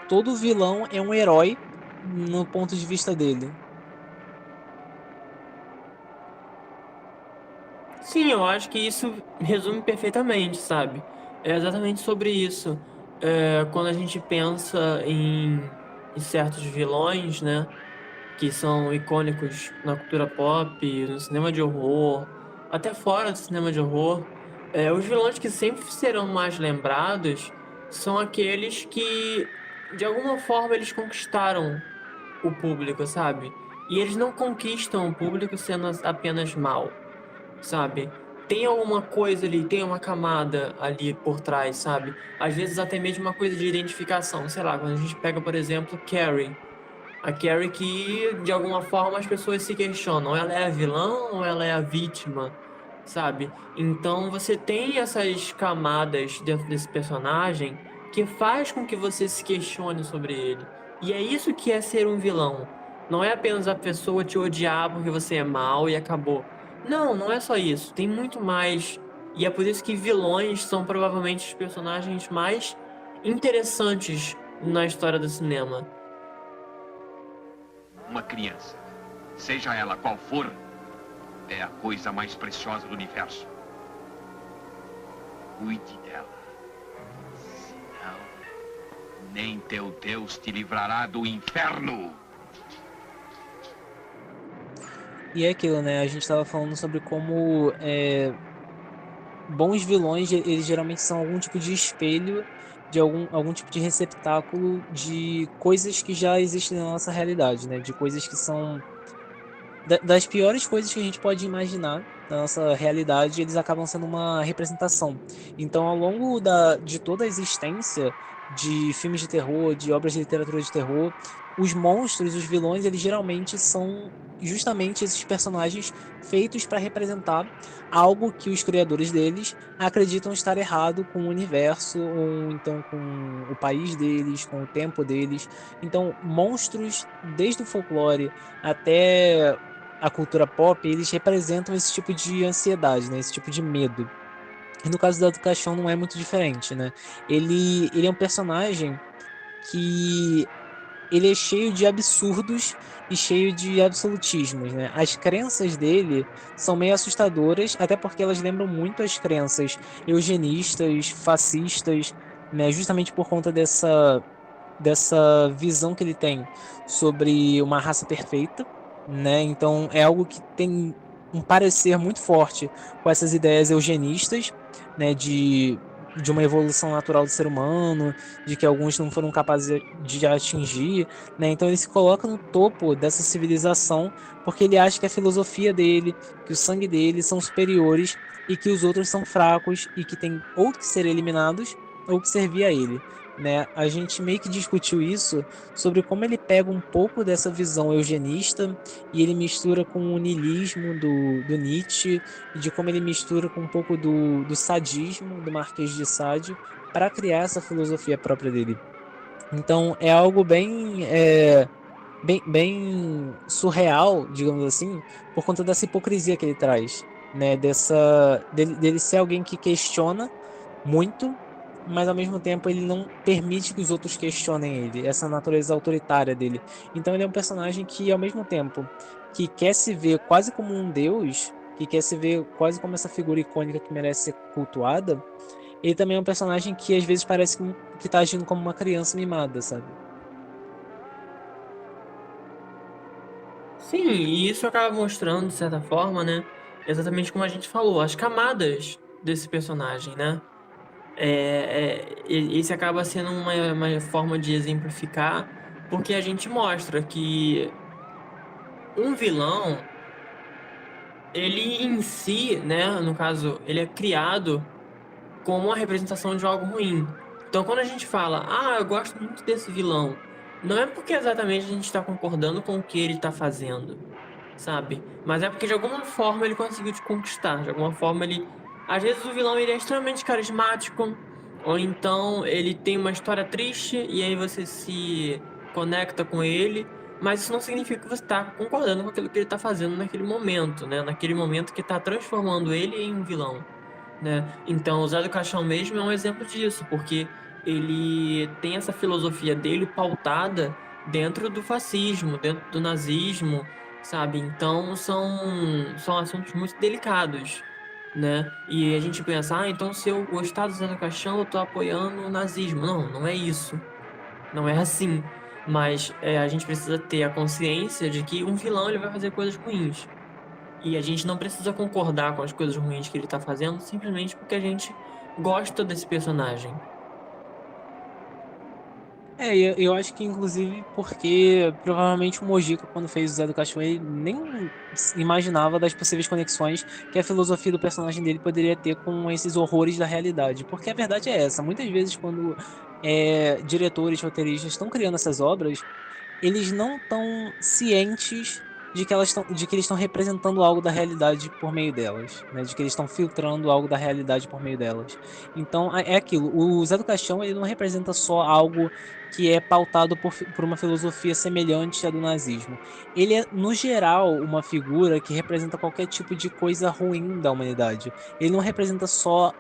todo vilão é um herói no ponto de vista dele. Sim, eu acho que isso resume perfeitamente, sabe? É exatamente sobre isso. Quando a gente pensa em certos vilões, né? Que são icônicos na cultura pop, no cinema de horror, até fora do cinema de horror. Os vilões que sempre serão mais lembrados são aqueles que, de alguma forma, eles conquistaram o público, sabe? E eles não conquistam o público sendo apenas mal, sabe? Tem alguma coisa ali, tem uma camada ali por trás, sabe? Às vezes até mesmo uma coisa de identificação, sei lá, quando a gente pega, por exemplo, Carrie. A Carrie que, de alguma forma, as pessoas se questionam, ela é a vilã ou ela é a vítima, sabe? Então você tem essas camadas dentro desse personagem que faz com que você se questione sobre ele. E é isso que é ser um vilão. Não é apenas a pessoa te odiar porque você é mal e acabou. Não, não é só isso. Tem muito mais. E é por isso que vilões são provavelmente os personagens mais interessantes na história do cinema. Uma criança, seja ela qual for, é a coisa mais preciosa do universo. Cuide dela. Senão, nem teu Deus te livrará do inferno. E é aquilo, né? A gente estava falando sobre como bons vilões, eles geralmente são algum tipo de espelho de algum tipo de receptáculo de coisas que já existem na nossa realidade, né? De coisas que são das piores coisas que a gente pode imaginar na nossa realidade, eles acabam sendo uma representação. Então, ao longo de toda a existência de filmes de terror, de obras de literatura de terror, os monstros, os vilões, eles geralmente são justamente esses personagens feitos para representar algo que os criadores deles acreditam estar errado com o universo, ou então com o país deles, com o tempo deles. Então, monstros, desde o folclore até a cultura pop, eles representam esse tipo de ansiedade, né? Esse tipo de medo. E no caso do Caixão não é muito diferente, né? Ele é um personagem que ele é cheio de absurdos e cheio de absolutismos, né? As crenças dele são meio assustadoras, até porque elas lembram muito as crenças eugenistas, fascistas, né? Justamente por conta dessa visão que ele tem sobre uma raça perfeita, né? Então é algo que tem um parecer muito forte com essas ideias eugenistas, né? De uma evolução natural do ser humano, de que alguns não foram capazes de atingir, né? Então ele se coloca no topo dessa civilização porque ele acha que a filosofia dele, que o sangue dele são superiores e que os outros são fracos e que tem ou que ser eliminados ou que servir a ele, né? A gente meio que discutiu isso sobre como ele pega um pouco dessa visão eugenista e ele mistura com o niilismo do Nietzsche e de como ele mistura com um pouco do sadismo do Marquês de Sade para criar essa filosofia própria dele. Então é algo bem surreal, digamos assim, por conta dessa hipocrisia que ele traz, né? Dele ser alguém que questiona muito, mas ao mesmo tempo ele não permite que os outros questionem ele, essa natureza autoritária dele. Então ele é um personagem que, ao mesmo tempo que quer se ver quase como um deus, que quer se ver quase como essa figura icônica que merece ser cultuada, ele também é um personagem que às vezes parece que tá agindo como uma criança mimada, sabe? Sim, e isso acaba mostrando, de certa forma, né? Exatamente como a gente falou, as camadas desse personagem, né? Esse acaba sendo uma forma de exemplificar, porque a gente mostra que um vilão, ele em si, né? No caso, ele é criado como uma representação de algo ruim. Então, quando a gente fala, eu gosto muito desse vilão, não é porque exatamente a gente está concordando com o que ele está fazendo, sabe? Mas é porque de alguma forma ele conseguiu te conquistar, de alguma forma ele. Às vezes o vilão ele é extremamente carismático, ou então ele tem uma história triste e aí você se conecta com ele, mas isso não significa que você está concordando com aquilo que ele está fazendo naquele momento, né? Naquele momento que está transformando ele em um vilão, né? Então, o Zé do Caixão mesmo é um exemplo disso, porque ele tem essa filosofia dele pautada dentro do fascismo, dentro do nazismo, sabe? Então, são assuntos muito delicados, né? E a gente pensa, então se eu gostar do Zé do Caixão, eu tô apoiando o nazismo. Não, não é isso. Não é assim. Mas a gente precisa ter a consciência de que um vilão ele vai fazer coisas ruins. E a gente não precisa concordar com as coisas ruins que ele tá fazendo simplesmente porque a gente gosta desse personagem. Eu acho que inclusive porque provavelmente o Mojica, quando fez o Zé do Caixão, ele nem imaginava das possíveis conexões que a filosofia do personagem dele poderia ter com esses horrores da realidade. Porque a verdade é essa, muitas vezes quando diretores, roteiristas estão criando essas obras, eles não estão cientes de que eles estão representando algo da realidade por meio delas, né? De que eles estão filtrando algo da realidade por meio delas. Então é aquilo. O Zé do Caixão ele não representa só algo que é pautado por uma filosofia semelhante à do nazismo. Ele é, no geral, uma figura que representa qualquer tipo de coisa ruim da humanidade. Ele não representa só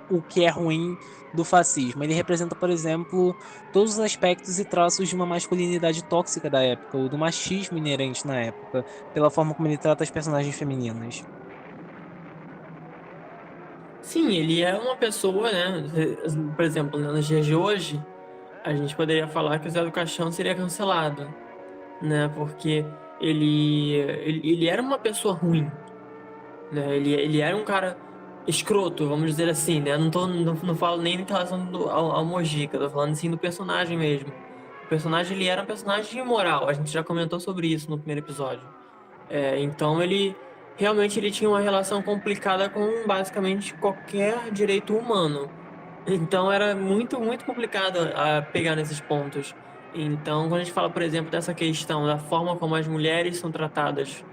o que é ruim do fascismo. Ele representa, por exemplo, todos os aspectos e traços de uma masculinidade tóxica da época, ou do machismo inerente na época, pela forma como ele trata as personagens femininas. Sim, ele é uma pessoa, né? Por exemplo, né, nos dias de hoje, a gente poderia falar que o Zé do Caixão seria cancelado, né? Porque ele era uma pessoa ruim, né? Ele era um cara escroto, vamos dizer assim, né? Não falo nem em relação ao Mojica, tô falando assim do personagem mesmo. O personagem, ele era um personagem imoral, a gente já comentou sobre isso no primeiro episódio. Então ele tinha uma relação complicada com basicamente qualquer direito humano. Então era muito, muito complicado a pegar nesses pontos. Então, quando a gente fala, por exemplo, dessa questão da forma como as mulheres são tratadas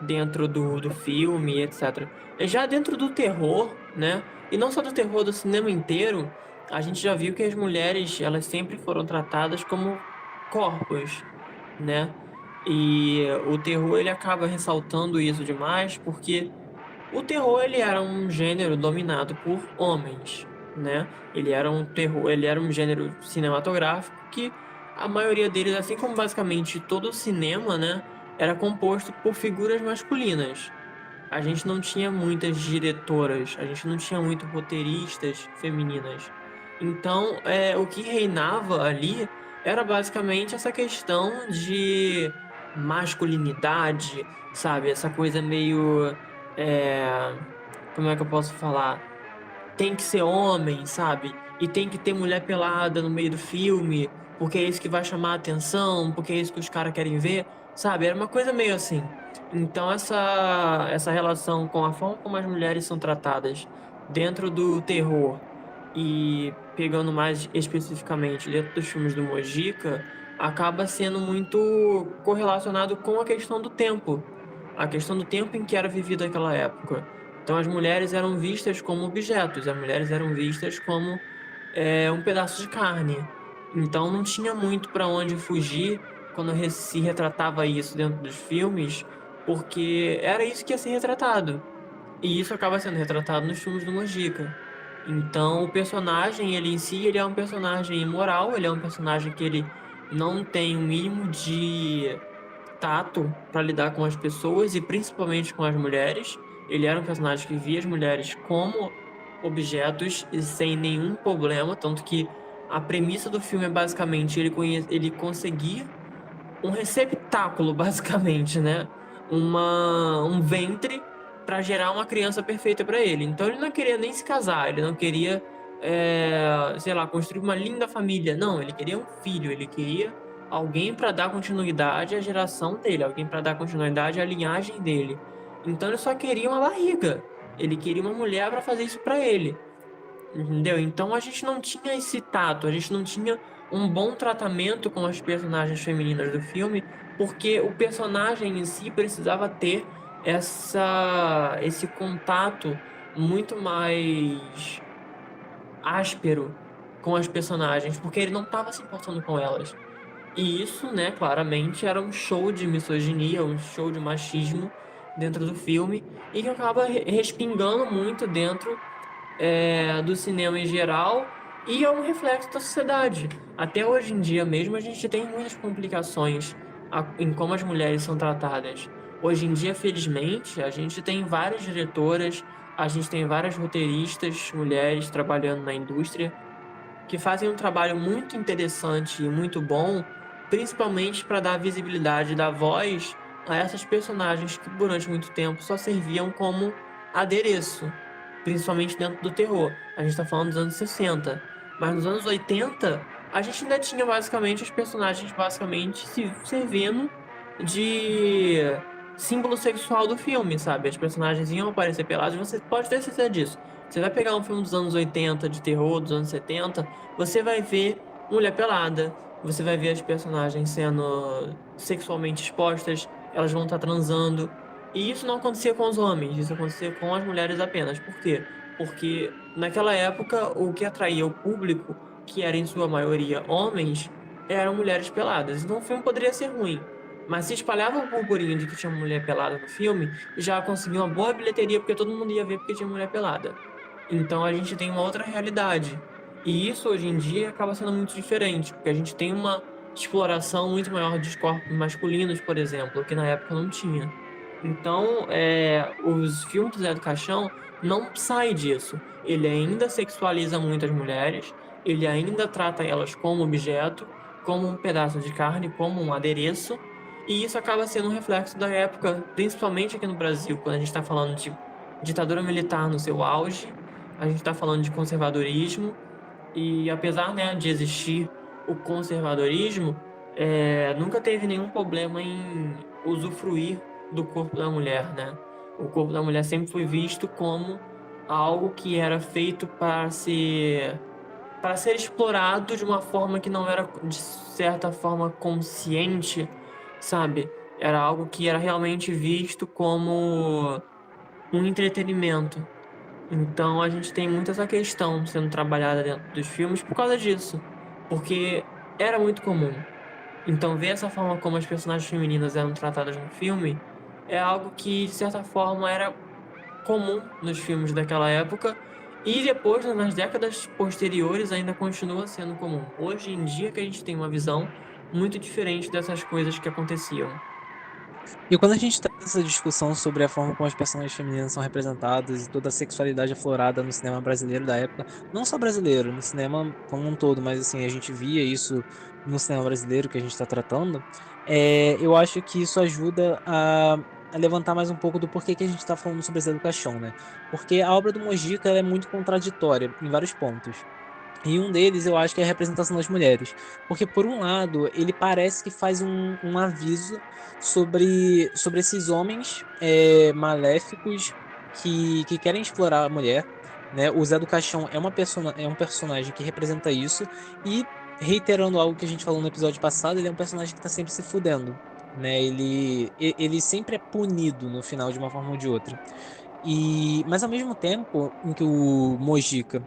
dentro do filme, etc. Já dentro do terror, né? E não só do terror, do cinema inteiro, a gente já viu que as mulheres, elas sempre foram tratadas como corpos, né? E o terror, ele acaba ressaltando isso demais porque o terror ele era um gênero dominado por homens, né? Ele era um gênero cinematográfico que a maioria deles, assim como basicamente todo o cinema, né, era composto por figuras masculinas. A gente não tinha muitas diretoras, a gente não tinha muito roteiristas femininas. Então, o que reinava ali era basicamente essa questão de masculinidade, sabe? Essa coisa meio. é, Como é que eu posso falar? Tem que ser homem, sabe? E tem que ter mulher pelada no meio do filme, porque é isso que vai chamar a atenção, porque é isso que os caras querem ver, sabe? Era uma coisa meio assim. Então, essa relação com a forma como as mulheres são tratadas dentro do terror e pegando mais especificamente dentro dos filmes do Mojica, acaba sendo muito correlacionado com a questão do tempo, a questão do tempo em que era vivida aquela época. Então as mulheres eram vistas como objetos, as mulheres eram vistas como um pedaço de carne. Então não tinha muito para onde fugir quando se retratava isso dentro dos filmes, porque era isso que ia ser retratado. E isso acaba sendo retratado nos filmes do Mojica. Então, o personagem, ele em si, ele é um personagem imoral, ele é um personagem que ele não tem o mínimo de tato para lidar com as pessoas e principalmente com as mulheres. Ele era um personagem que via as mulheres como objetos e sem nenhum problema, tanto que a premissa do filme é basicamente ele conseguir um receptáculo, basicamente, né? Um ventre para gerar uma criança perfeita para ele. Então ele não queria nem se casar, ele não queria, sei lá, construir uma linda família. Não, ele queria um filho, ele queria alguém para dar continuidade à geração dele, alguém para dar continuidade à linhagem dele. Então ele só queria uma barriga. Ele queria uma mulher para fazer isso para ele. Entendeu? Então a gente não tinha esse tato, a gente não tinha um bom tratamento com as personagens femininas do filme, porque o personagem em si precisava ter esse contato muito mais áspero com as personagens, porque ele não estava se importando com elas. E isso, né, claramente era um show de misoginia, um show de machismo dentro do filme, e que acaba respingando muito dentro do cinema em geral e é um reflexo da sociedade. Até hoje em dia mesmo a gente tem muitas complicações em como as mulheres são tratadas. Hoje em dia, felizmente, a gente tem várias diretoras, a gente tem várias roteiristas mulheres trabalhando na indústria que fazem um trabalho muito interessante e muito bom, principalmente para dar visibilidade, dar voz a essas personagens que durante muito tempo só serviam como adereço, principalmente dentro do terror. A gente está falando dos anos 60, mas nos anos 80 a gente ainda tinha basicamente os personagens basicamente se servindo de símbolo sexual do filme, sabe? As personagens iam aparecer peladas, você pode ter certeza disso. Você vai pegar um filme dos anos 80, de terror, dos anos 70, você vai ver mulher pelada, você vai ver as personagens sendo sexualmente expostas, elas vão estar transando. E isso não acontecia com os homens, isso acontecia com as mulheres apenas. Por quê? Porque naquela época o que atraía o público, que era em sua maioria homens, eram mulheres peladas. Então o filme poderia ser ruim. Mas se espalhava o burburinho de que tinha mulher pelada no filme, já conseguia uma boa bilheteria, porque todo mundo ia ver porque tinha mulher pelada. Então a gente tem uma outra realidade. E isso hoje em dia acaba sendo muito diferente, porque a gente tem uma exploração muito maior dos corpos masculinos, por exemplo, que na época não tinha. Então, os filmes do Zé do Caixão não saem disso. Ele ainda sexualiza muito as mulheres, ele ainda trata elas como objeto, como um pedaço de carne, como um adereço, e isso acaba sendo um reflexo da época, principalmente aqui no Brasil, quando a gente está falando de ditadura militar no seu auge, a gente está falando de conservadorismo, e apesar, né, de existir o conservadorismo, nunca teve nenhum problema em usufruir do corpo da mulher, né? O corpo da mulher sempre foi visto como algo que era feito para ser explorado de uma forma que não era, de certa forma, consciente, sabe? Era algo que era realmente visto como um entretenimento. Então a gente tem muito essa questão sendo trabalhada dentro dos filmes por causa disso. Porque era muito comum. Então ver essa forma como as personagens femininas eram tratadas no filme é algo que, de certa forma, era comum nos filmes daquela época e depois, nas décadas posteriores, ainda continua sendo comum. Hoje em dia que a gente tem uma visão muito diferente dessas coisas que aconteciam. E quando a gente traz essa discussão sobre a forma como as personagens femininas são representadas e toda a sexualidade aflorada no cinema brasileiro da época, não só brasileiro, no cinema como um todo, mas assim, a gente via isso no cinema brasileiro que a gente está tratando, eu acho que isso ajuda a levantar mais um pouco do porquê que a gente está falando sobre Zé do Caixão, né? Porque a obra do Mojica ela é muito contraditória em vários pontos. E um deles eu acho que é a representação das mulheres. Porque, por um lado, ele parece que faz um aviso sobre esses homens maléficos que querem explorar a mulher. Né? O Zé do Caixão é um personagem que representa isso. E, reiterando algo que a gente falou no episódio passado, ele é um personagem que está sempre se fudendo. Né? Ele sempre é punido no final, de uma forma ou de outra. Mas, ao mesmo tempo em que o Mojica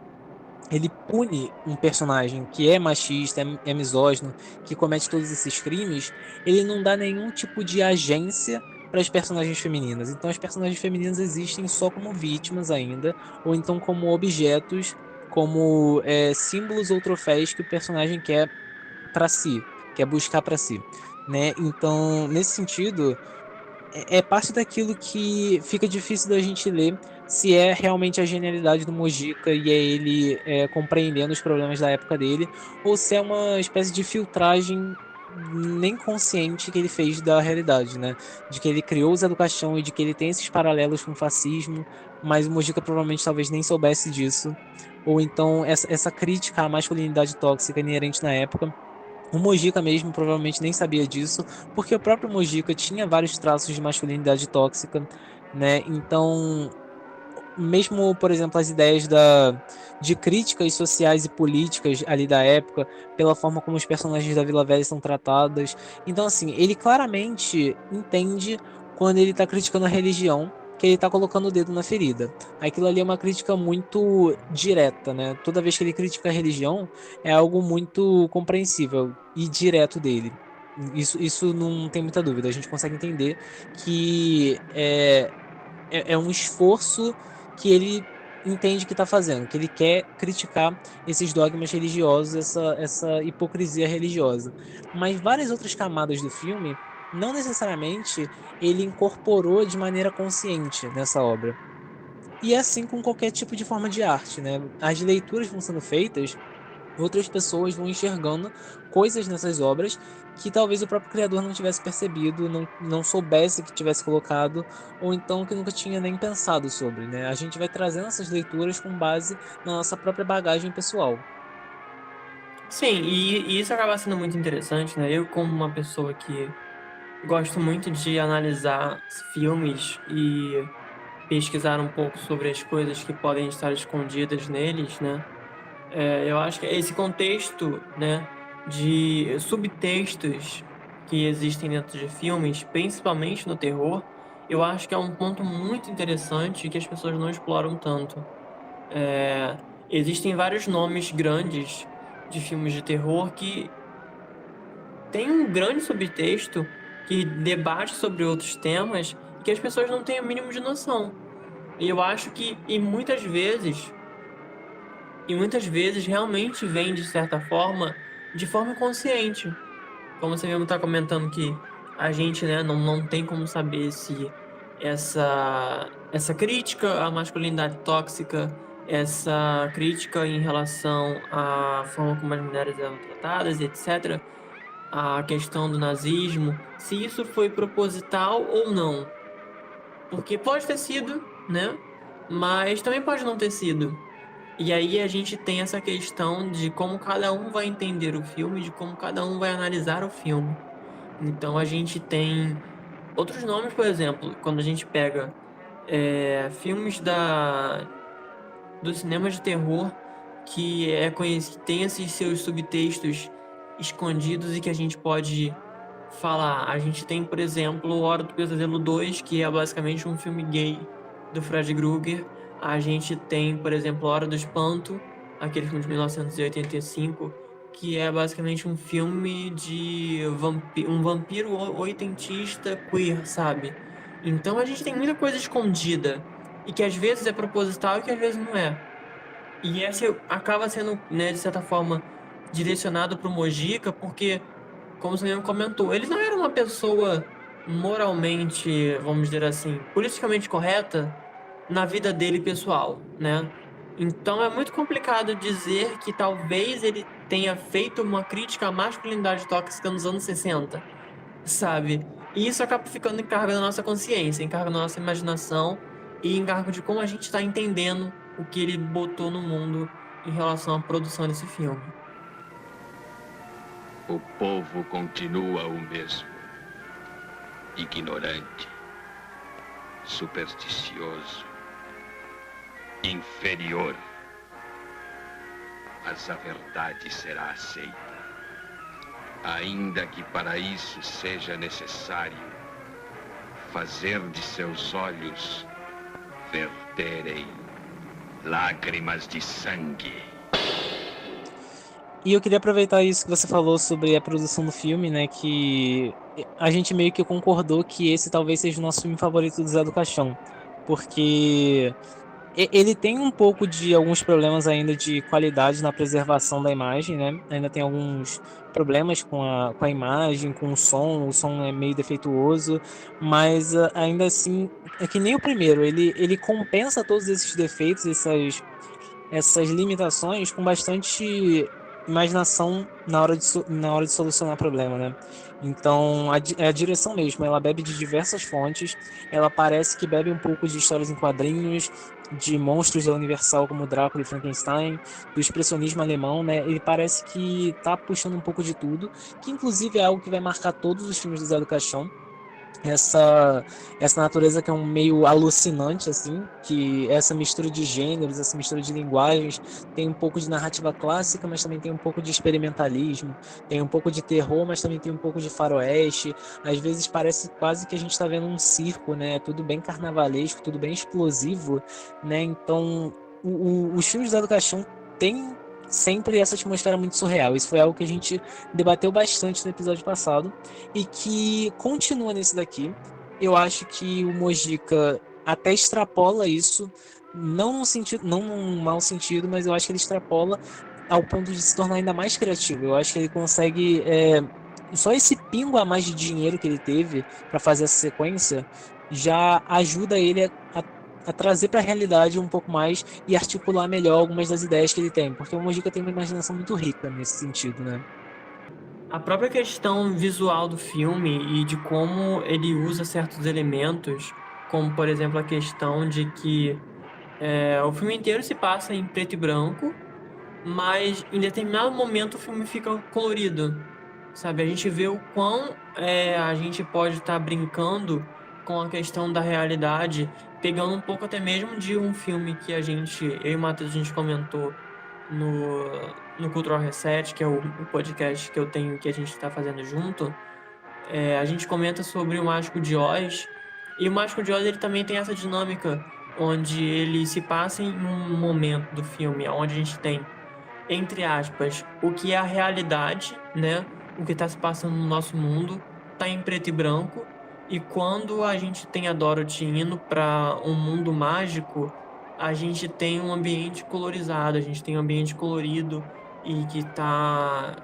ele pune um personagem que é machista, é misógino, que comete todos esses crimes, ele não dá nenhum tipo de agência para as personagens femininas. Então as personagens femininas existem só como vítimas ainda, ou então como objetos, como símbolos ou troféus que o personagem quer para si, quer buscar para si, né? Então, nesse sentido, é parte daquilo que fica difícil da gente ler se é realmente a genialidade do Mojica e é ele compreendendo os problemas da época dele, ou se é uma espécie de filtragem nem consciente que ele fez da realidade, né? De que ele criou o Zé do Caixão e de que ele tem esses paralelos com o fascismo, mas o Mojica provavelmente talvez nem soubesse disso. Ou então essa crítica à masculinidade tóxica inerente na época. O Mojica mesmo provavelmente nem sabia disso, porque o próprio Mojica tinha vários traços de masculinidade tóxica, né? Então, mesmo, por exemplo, as ideias de críticas sociais e políticas ali da época, pela forma como os personagens da Vila Velha são tratados. Então, assim, ele claramente entende quando ele está criticando a religião, que ele está colocando o dedo na ferida. Aquilo ali é uma crítica muito direta, né? Toda vez que ele critica a religião, é algo muito compreensível e direto dele. Isso não tem muita dúvida. A gente consegue entender que é um esforço que ele entende que está fazendo, que ele quer criticar esses dogmas religiosos, essa hipocrisia religiosa. Mas várias outras camadas do filme, não necessariamente ele incorporou de maneira consciente nessa obra. E é assim com qualquer tipo de forma de arte, né? As leituras vão sendo feitas, outras pessoas vão enxergando coisas nessas obras que talvez o próprio criador não tivesse percebido, não soubesse que tivesse colocado, ou então que nunca tinha nem pensado sobre, né? A gente vai trazendo essas leituras com base na nossa própria bagagem pessoal. Sim, e isso acaba sendo muito interessante, né? Eu, como uma pessoa que gosto muito de analisar filmes e pesquisar um pouco sobre as coisas que podem estar escondidas neles, né? Eu acho que esse contexto, né, de subtextos que existem dentro de filmes, principalmente no terror, eu acho que é um ponto muito interessante que as pessoas não exploram tanto. É, Existem vários nomes grandes de filmes de terror que têm um grande subtexto que debate sobre outros temas e que as pessoas não têm o mínimo de noção. E eu acho que, e muitas vezes realmente vem, de certa forma, de forma consciente. Como você mesmo está comentando que a gente, né, não tem como saber se essa crítica à masculinidade tóxica, essa crítica em relação à forma como as mulheres eram tratadas, etc., a questão do nazismo, se isso foi proposital ou não. Porque pode ter sido, né? Mas também pode não ter sido. E aí a gente tem essa questão de como cada um vai entender o filme, de como cada um vai analisar o filme. Então a gente tem outros nomes, por exemplo, quando a gente pega filmes do cinema de terror que é conhecido, tem esses seus subtextos escondidos e que a gente pode falar. A gente tem, por exemplo, Hora do Pesadelo 2, que é basicamente um filme gay do Fred Krueger. A gente tem, por exemplo, Hora do Espanto, aquele filme de 1985, que é basicamente um filme de um vampiro oitentista queer, sabe? Então a gente tem muita coisa escondida e que às vezes é proposital e que às vezes não é. E esse acaba sendo, né, de certa forma, direcionado para o Mojica, porque, como você mesmo comentou, ele não era uma pessoa moralmente, vamos dizer assim, politicamente correta na vida dele pessoal, né? Então é muito complicado dizer que talvez ele tenha feito uma crítica à masculinidade tóxica nos anos 60, sabe? E isso acaba ficando em cargo da nossa consciência, em cargo da nossa imaginação e em cargo de como a gente está entendendo o que ele botou no mundo em relação à produção desse filme. O povo continua o mesmo. Ignorante, supersticioso, inferior. Mas a verdade será aceita, ainda que para isso seja necessário fazer de seus olhos verterem lágrimas de sangue. E eu queria aproveitar isso que você falou sobre a produção do filme, né? Que a gente meio que concordou que esse talvez seja o nosso filme favorito do Zé do Caixão. Porque Ele tem um pouco de alguns problemas ainda de qualidade na preservação da imagem, né? Ainda tem alguns problemas com a imagem, com o som é meio defeituoso, mas ainda assim, é que nem o primeiro, ele compensa todos esses defeitos, essas limitações com bastante imaginação na hora de solucionar o problema, né? Então, é a direção mesmo, ela bebe de diversas fontes, ela parece que bebe um pouco de histórias em quadrinhos, de monstros da Universal como Drácula e Frankenstein, do expressionismo alemão, né? Ele parece que tá puxando um pouco de tudo, que inclusive é algo que vai marcar todos os filmes do Zé do Caixão, essa essa natureza que é um meio alucinante assim, que essa mistura de gêneros, essa mistura de linguagens, tem um pouco de narrativa clássica, mas também tem um pouco de experimentalismo, tem um pouco de terror, mas também tem um pouco de faroeste. Às vezes parece quase que a gente está vendo um circo, né? Tudo bem carnavalesco, tudo bem explosivo, né? Então, os filmes da Educação têm sempre essa atmosfera muito surreal. Isso foi algo que a gente debateu bastante no episódio passado e que continua nesse daqui. Eu acho que o Mojica até extrapola isso, não num sentido, não num mau sentido, mas eu acho que ele extrapola ao ponto de se tornar ainda mais criativo. Eu acho que ele consegue só esse pingo a mais de dinheiro que ele teve para fazer essa sequência já ajuda ele a trazer para a realidade um pouco mais e articular melhor algumas das ideias que ele tem, porque o Mojica tem uma imaginação muito rica nesse sentido, né? A própria questão visual do filme e de como ele usa certos elementos, como por exemplo a questão de que o filme inteiro se passa em preto e branco, mas em determinado momento o filme fica colorido, sabe? A gente vê o quão a gente pode estar brincando com a questão da realidade, pegando um pouco até mesmo de um filme que eu e o Matheus, a gente comentou no Cultural Reset, que é o podcast que eu tenho, que a gente está fazendo junto. A gente comenta sobre o Mágico de Oz, e o Mágico de Oz ele também tem essa dinâmica, onde ele se passa em um momento do filme, onde a gente tem, entre aspas, o que é a realidade, né? O que está se passando no nosso mundo, tá em preto e branco. E quando a gente tem a Dorothy indo para um mundo mágico, a gente tem um ambiente colorizado, a gente tem um ambiente colorido e que tá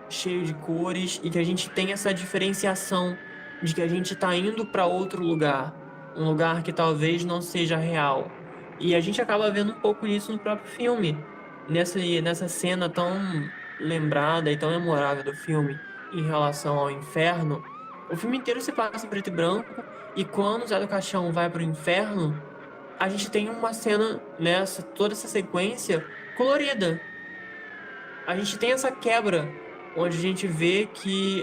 cheio de cores e que a gente tem essa diferenciação de que a gente tá indo para outro lugar, um lugar que talvez não seja real. E a gente acaba vendo um pouco isso no próprio filme nessa cena tão lembrada e tão memorável do filme em relação ao inferno. O filme inteiro se passa em preto e branco, e quando o Zé do Caixão vai pro inferno, a gente tem uma cena toda essa sequência colorida. A gente tem essa quebra, onde a gente vê que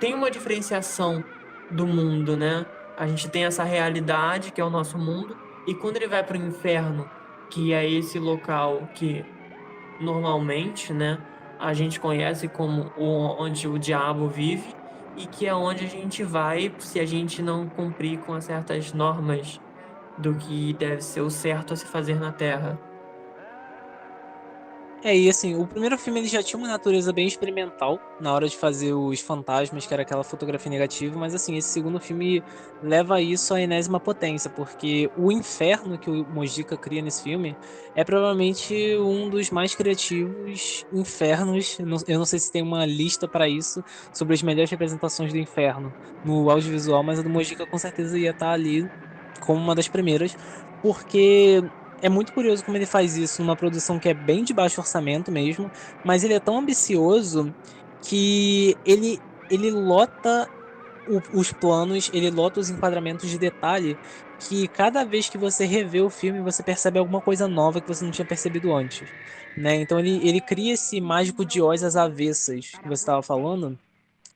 tem uma diferenciação do mundo, né? A gente tem essa realidade, que é o nosso mundo, e quando ele vai pro inferno, que é esse local que normalmente, né, a gente conhece como onde o diabo vive e que é onde a gente vai se a gente não cumprir com certas normas do que deve ser o certo a se fazer na Terra. E assim, o primeiro filme ele já tinha uma natureza bem experimental na hora de fazer os fantasmas, que era aquela fotografia negativa, mas assim, esse segundo filme leva isso à enésima potência, porque o inferno que o Mojica cria nesse filme é provavelmente um dos mais criativos infernos. Eu não sei se tem uma lista para isso, sobre as melhores representações do inferno no audiovisual, mas a do Mojica com certeza ia estar ali como uma das primeiras, porque é muito curioso como ele faz isso numa produção que é bem de baixo orçamento mesmo, mas ele é tão ambicioso que ele lota os planos, ele lota os enquadramentos de detalhe, que cada vez que você revê o filme, você percebe alguma coisa nova que você não tinha percebido antes, né? Então ele cria esse mágico de Oz às avessas que você estava falando,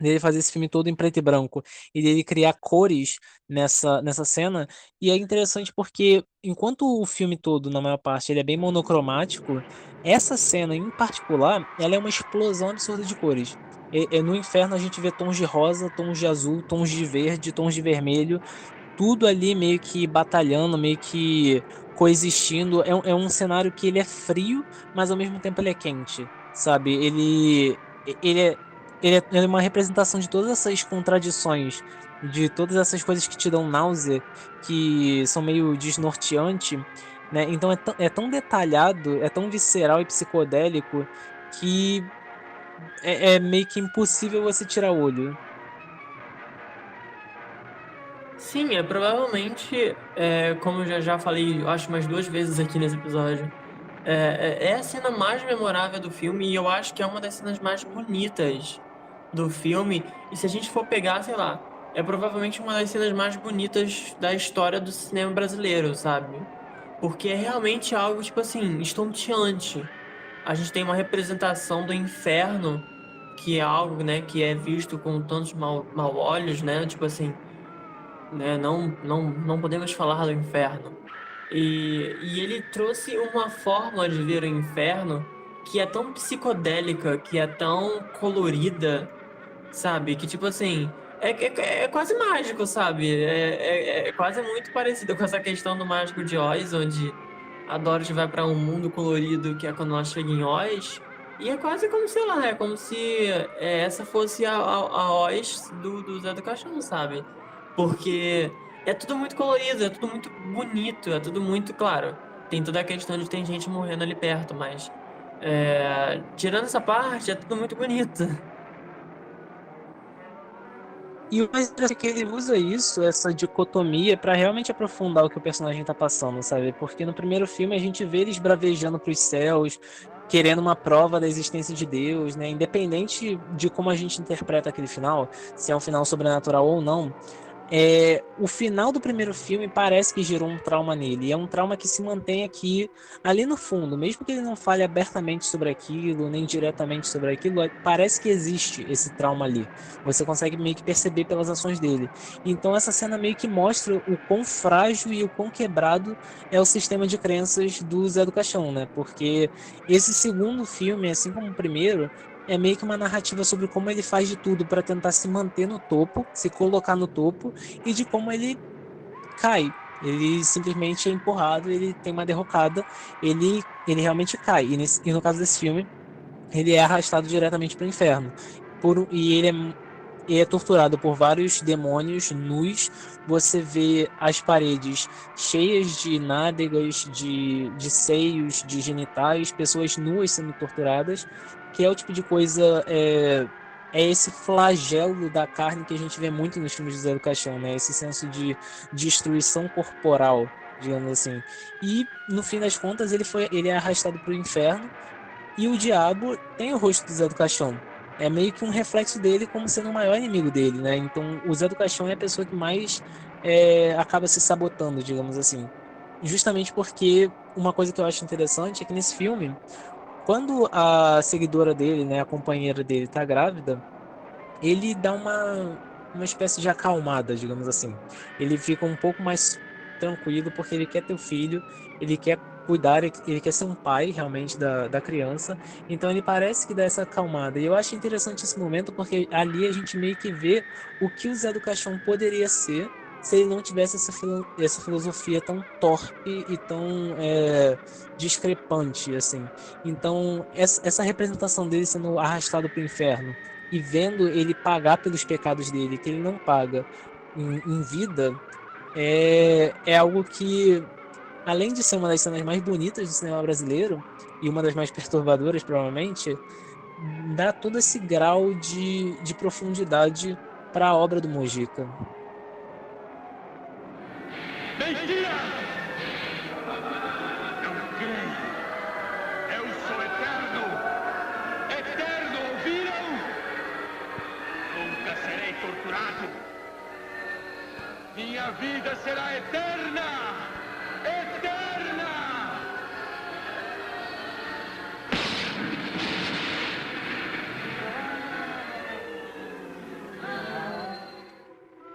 dele fazer esse filme todo em preto e branco e dele criar cores nessa cena. E é interessante porque enquanto o filme todo, na maior parte, ele é bem monocromático, essa cena em particular, ela é uma explosão absurda de cores. No inferno a gente vê tons de rosa, tons de azul, tons de verde, tons de vermelho, tudo ali meio que batalhando, meio que coexistindo. É um cenário que ele é frio, mas ao mesmo tempo ele é quente, sabe? Ele é, ele é uma representação de todas essas contradições, de todas essas coisas que te dão náusea, que são meio desnorteante. né? Então é tão detalhado, é tão visceral e psicodélico que é meio que impossível você tirar o olho. Sim, provavelmente, como eu já falei, eu acho umas 2 vezes aqui nesse episódio, é a cena mais memorável do filme e eu acho que é uma das cenas mais bonitas do filme. E se a gente for pegar, sei lá, é provavelmente uma das cenas mais bonitas da história do cinema brasileiro, sabe? Porque é realmente algo, tipo assim, estonteante. A gente tem uma representação do inferno, que é algo, né, que é visto com tantos mal olhos, né? Tipo assim, né? Não podemos falar do inferno. E ele trouxe uma forma de ver o inferno que é tão psicodélica, que é tão colorida, sabe? Que tipo assim, é quase mágico, sabe? É quase muito parecido com essa questão do Mágico de Oz, onde a Dorothy vai para um mundo colorido que é quando ela chega em Oz. E é quase como, sei lá, é como se essa fosse a Oz do Zé do Caixão, sabe? Porque é tudo muito colorido, é tudo muito bonito, é tudo muito claro. Tem toda a questão de ter gente morrendo ali perto, mas tirando essa parte, é tudo muito bonito. E o mais interessante é que ele usa isso, essa dicotomia, pra realmente aprofundar o que o personagem tá passando, sabe? Porque no primeiro filme a gente vê eles bravejando pros céus, querendo uma prova da existência de Deus, né? Independente de como a gente interpreta aquele final, se é um final sobrenatural ou não, o final do primeiro filme parece que gerou um trauma nele. E é um trauma que se mantém aqui, ali no fundo, mesmo que ele não fale abertamente sobre aquilo, nem diretamente sobre aquilo, parece que existe esse trauma ali. Você consegue meio que perceber pelas ações dele. Então essa cena meio que mostra o quão frágil e o quão quebrado é o sistema de crenças do Zé do Caixão, né? Porque esse segundo filme, assim como o primeiro, é meio que uma narrativa sobre como ele faz de tudo para tentar se manter no topo, se colocar no topo, e de como ele cai. Ele simplesmente é empurrado, ele tem uma derrocada, ele realmente cai. E no caso desse filme, ele é arrastado diretamente para o inferno. E é torturado por vários demônios nus. Você vê as paredes cheias de nádegas, de seios, de genitais, pessoas nuas sendo torturadas, que é o tipo de coisa. É esse flagelo da carne que a gente vê muito nos filmes de Zé do Caixão, né? Esse senso de destruição corporal, digamos assim. E no fim das contas ele é arrastado para o inferno e o diabo tem o rosto do Zé do Caixão. É meio que um reflexo dele como sendo o maior inimigo dele, né? Então, o Zé do Caixão é a pessoa que mais acaba se sabotando, digamos assim. Justamente porque uma coisa que eu acho interessante é que nesse filme, quando a seguidora dele, né, a companheira dele, tá grávida, ele dá uma espécie de acalmada, digamos assim. Ele fica um pouco mais tranquilo porque ele quer ter o filho, ele quer cuidar, ele quer ser um pai realmente da criança. Então ele parece que dá essa acalmada. E eu acho interessante esse momento porque ali a gente meio que vê o que o Zé do Caixão poderia ser se ele não tivesse essa filosofia tão torpe e tão discrepante, assim. Então, essa representação dele sendo arrastado para o inferno e vendo ele pagar pelos pecados dele, que ele não paga em vida, é algo que, além de ser uma das cenas mais bonitas do cinema brasileiro, e uma das mais perturbadoras, provavelmente, dá todo esse grau de profundidade para a obra do Mojica. Mentira! Não creio. Eu sou eterno! Eterno, ouviram? Nunca serei torturado. Minha vida será eterna! Eterna!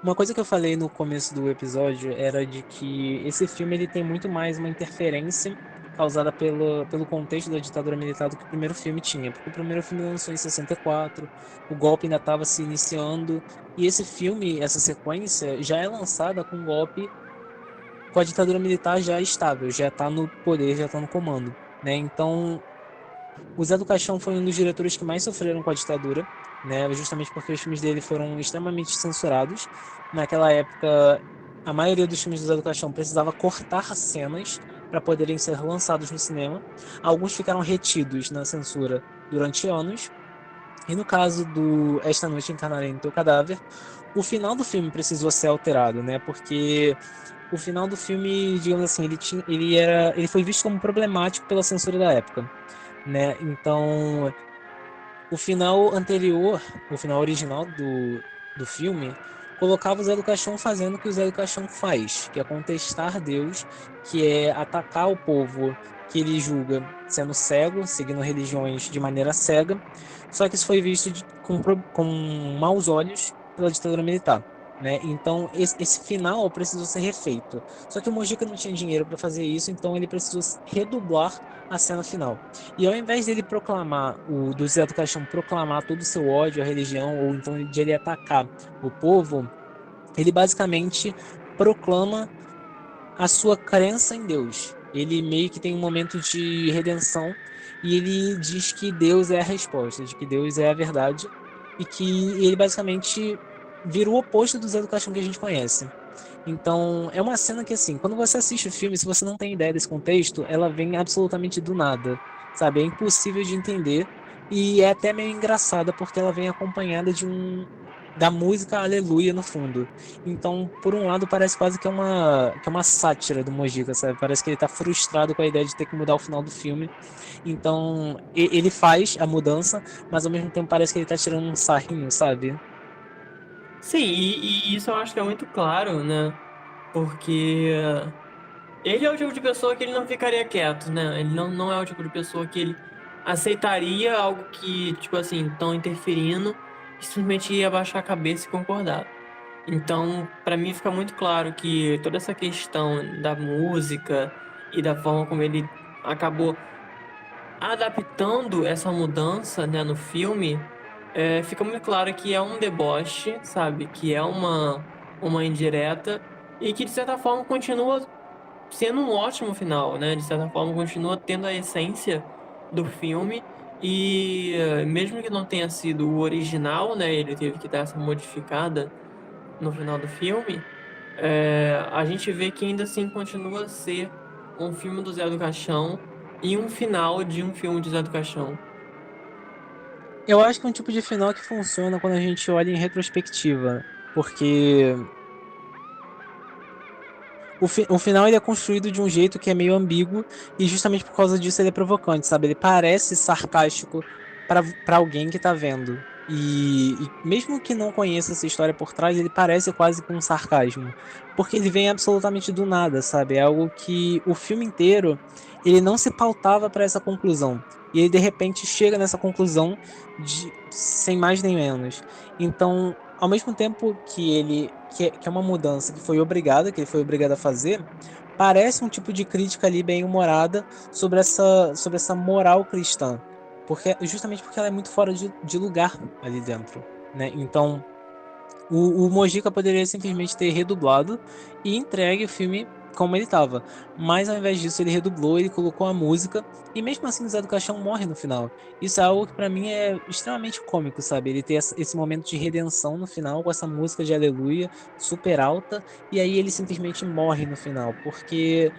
Uma coisa que eu falei no começo do episódio era de que esse filme ele tem muito mais uma interferência causada pelo contexto da ditadura militar do que o primeiro filme tinha, porque o primeiro filme lançou em 64, o golpe ainda estava se iniciando, e esse filme, essa sequência, já é lançada com um golpe com a ditadura militar já estável, já está no poder, já está no comando, né? Então, o Zé do Caixão foi um dos diretores que mais sofreram com a ditadura, né? Justamente porque os filmes dele foram extremamente censurados. Naquela época, a maioria dos filmes do Zé do Caixão precisava cortar cenas para poderem ser lançados no cinema. Alguns ficaram retidos na censura durante anos. E no caso do Esta Noite Encarnarei no Teu Cadáver, o final do filme precisou ser alterado, né? Porque o final do filme, digamos assim, ele foi visto como problemático pela censura da época, né? Então, o final anterior, o final original do filme, colocava o Zé do Caixão fazendo o que o Zé do Caixão faz, que é contestar Deus, que é atacar o povo que ele julga sendo cego, seguindo religiões de maneira cega. Só que isso foi visto com maus olhos pela ditadura militar. Né? Então, esse final precisou ser refeito. Só que o Mojica não tinha dinheiro para fazer isso, então ele precisou redublar a cena final. E ao invés dele proclamar, do Zé do Caixão proclamar todo o seu ódio à religião, ou então de ele atacar o povo, ele basicamente proclama a sua crença em Deus. Ele meio que tem um momento de redenção e ele diz que Deus é a resposta, de que Deus é a verdade e que ele basicamente vira o oposto do Zé do Caixão que a gente conhece. Então, é uma cena que, assim, quando você assiste o filme, se você não tem ideia desse contexto, ela vem absolutamente do nada, sabe? É impossível de entender e é até meio engraçada porque ela vem acompanhada da música Aleluia no fundo. Então, por um lado, parece quase que é uma sátira do Mojica, sabe? Parece que ele tá frustrado com a ideia de ter que mudar o final do filme. Então, ele faz a mudança, mas ao mesmo tempo parece que ele tá tirando um sarrinho, sabe? Sim, e isso eu acho que é muito claro, né? Porque ele é o tipo de pessoa que ele não ficaria quieto, né? Ele não é o tipo de pessoa que ele aceitaria algo que, tipo assim, estão interferindo e simplesmente ia abaixar a cabeça e concordar. Então, pra mim fica muito claro que toda essa questão da música e da forma como ele acabou adaptando essa mudança, né, no filme, fica muito claro que é um deboche, sabe? Que é uma indireta e que, de certa forma, continua sendo um ótimo final, né? De certa forma, continua tendo a essência do filme. E mesmo que não tenha sido o original, né? Ele teve que dar essa modificada no final do filme. A gente vê que ainda assim continua a ser um filme do Zé do Caixão e um final de um filme de Zé do Caixão. Eu acho que é um tipo de final que funciona quando a gente olha em retrospectiva, porque o final ele é construído de um jeito que é meio ambíguo e justamente por causa disso ele é provocante, sabe? Ele parece sarcástico para alguém que tá vendo. E mesmo que não conheça essa história por trás, ele parece quase com um sarcasmo, porque ele vem absolutamente do nada, sabe? É algo que o filme inteiro ele não se pautava para essa conclusão. E ele de repente chega nessa conclusão sem mais nem menos. Então, ao mesmo tempo que é uma mudança que ele foi obrigado a fazer, parece um tipo de crítica ali bem humorada sobre essa moral cristã, justamente porque ela é muito fora de lugar ali dentro, né? Então, o Mojica poderia simplesmente ter redublado e entregue o filme como ele estava. Mas ao invés disso, ele redublou, ele colocou a música e mesmo assim o Zé do Caixão morre no final. Isso é algo que pra mim é extremamente cômico, sabe? Ele ter esse momento de redenção no final com essa música de Aleluia super alta e aí ele simplesmente morre no final, porque